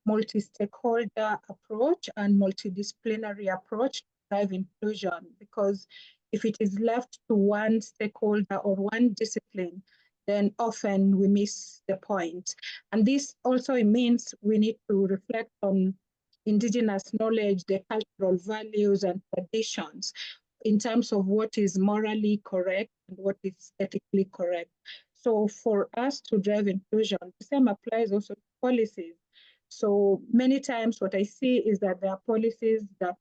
Speaker 5: multi-stakeholder approach and multidisciplinary approach to drive inclusion, because if it is left to one stakeholder or one discipline, then often we miss the point. And this also means we need to reflect on indigenous knowledge, the cultural values and traditions in terms of what is morally correct and what is ethically correct. So for us to drive inclusion, the same applies also to policies. So many times what I see is that there are policies that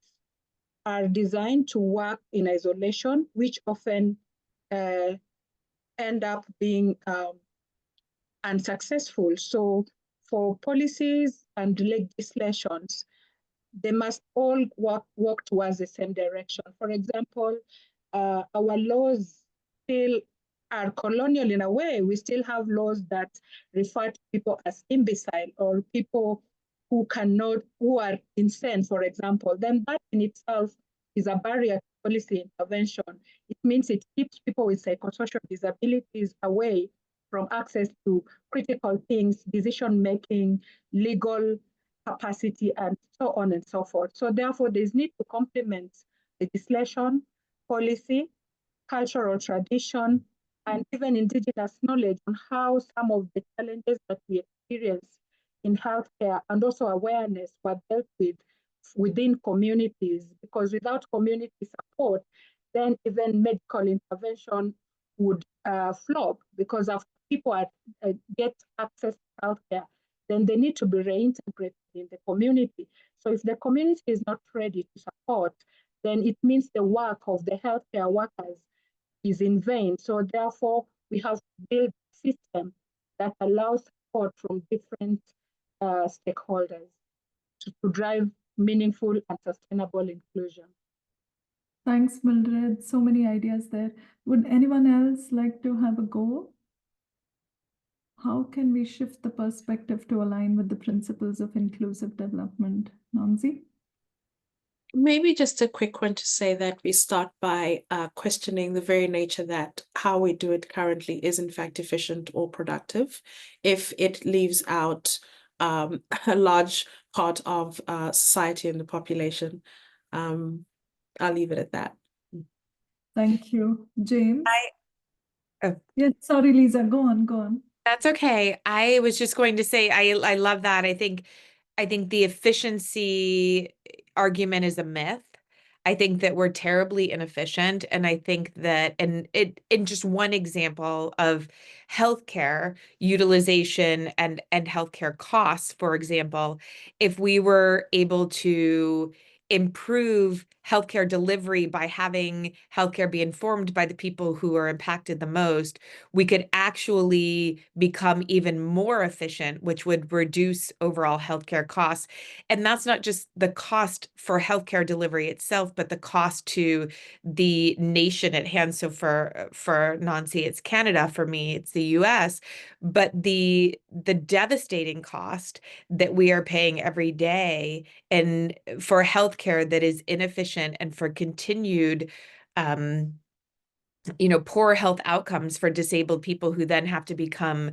Speaker 5: are designed to work in isolation, which often end up being unsuccessful. So for policies and legislations, they must all work towards the same direction. For example, our laws still are colonial in a way. We still have laws that refer to people as imbecile or people who are insane, for example. Then that in itself is a barrier to policy intervention. It means it keeps people with psychosocial disabilities away from access to critical things, decision-making, legal capacity, and so on and so forth. So therefore, there's need to complement legislation, policy, cultural tradition, and even indigenous knowledge on how some of the challenges that we experience in healthcare and also awareness were dealt with within communities, because without community support, then even medical intervention would flop, because after people get access to healthcare, then they need to be reintegrated in the community. So if the community is not ready to support, then it means the work of the healthcare workers is in vain. So therefore, we have to build a system that allows support from different stakeholders to drive meaningful and sustainable inclusion.
Speaker 1: Thanks, Mildred. So many ideas there. Would anyone else like to have a go? How can we shift the perspective to align with the principles of inclusive development? Nonsi?
Speaker 6: Maybe just a quick one to say that we start by questioning the very nature that how we do it currently is in fact efficient or productive. If it leaves out a large part of society and the population, I'll leave it at that.
Speaker 1: Thank you. James?
Speaker 2: Oh.
Speaker 1: Yes, sorry, Lisa, go on.
Speaker 2: That's okay. I was just going to say, I love that. I think the efficiency argument is a myth. I think that we're terribly inefficient. And I think that, in just one example of healthcare utilization and healthcare costs, for example, if we were able to improve healthcare delivery by having healthcare be informed by the people who are impacted the most, we could actually become even more efficient, which would reduce overall healthcare costs. And that's not just the cost for healthcare delivery itself, but the cost to the nation at hand. So for Nonsi, it's Canada. For me, it's the US. But the devastating cost that we are paying every day and for healthcare that is inefficient and for continued poor health outcomes for disabled people who then have to become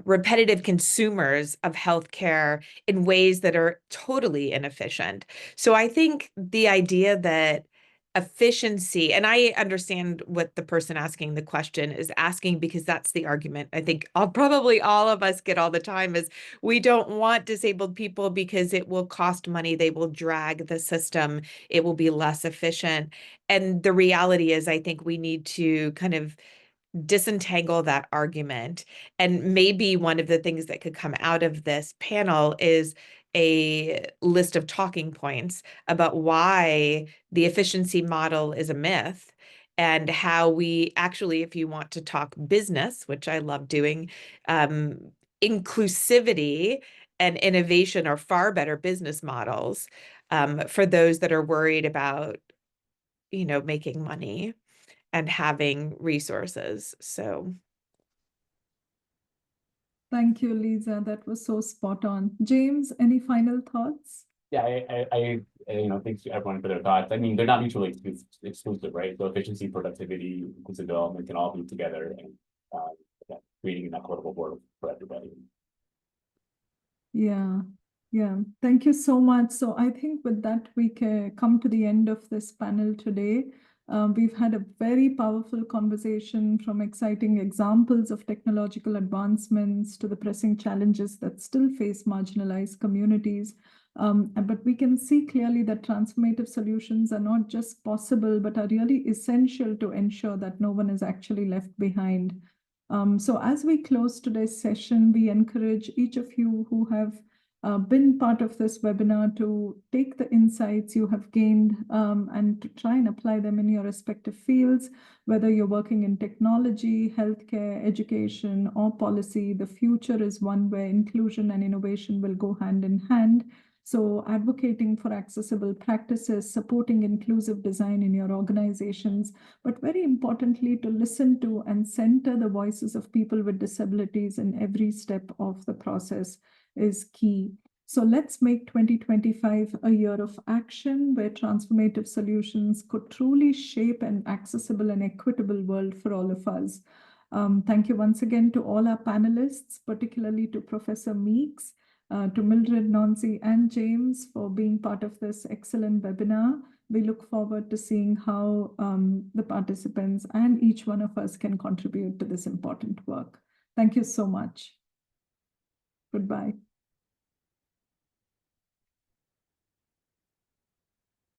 Speaker 2: repetitive consumers of healthcare in ways that are totally inefficient. So I think the idea that efficiency, and I understand what the person asking the question is asking, because that's the argument I think probably all of us get all the time, is we don't want disabled people because it will cost money, they will drag the system, it will be less efficient. And the reality is, I think we need to kind of disentangle that argument. And maybe one of the things that could come out of this panel is a list of talking points about why the efficiency model is a myth, and how we actually, if you want to talk business, which I love doing, inclusivity and innovation are far better business models for those that are worried about, making money and having resources. So
Speaker 1: Thank you, Lisa. That was so spot on. James, any final thoughts?
Speaker 4: Yeah, I thanks to everyone for their thoughts. I mean, they're not mutually exclusive, right? So efficiency, productivity, inclusive development can all be together, and creating an equitable world for everybody.
Speaker 1: Yeah. Thank you so much. So I think with that, we can come to the end of this panel today. We've had a very powerful conversation, from exciting examples of technological advancements to the pressing challenges that still face marginalized communities. But we can see clearly that transformative solutions are not just possible, but are really essential to ensure that no one is actually left behind. So as we close today's session, we encourage each of you who have been part of this webinar to take the insights you have gained and to try and apply them in your respective fields, whether you're working in technology, healthcare, education, or policy. The future is one where inclusion and innovation will go hand in hand. So advocating for accessible practices, supporting inclusive design in your organizations, but very importantly, to listen to and center the voices of people with disabilities in every step of the process is key. So let's make 2025 a year of action where transformative solutions could truly shape an accessible and equitable world for all of us. Thank you once again to all our panelists, particularly to Professor Meeks, to Mildred, Nonsi, and James for being part of this excellent webinar. We look forward to seeing how the participants and each one of us can contribute to this important work. Thank you so much. Goodbye.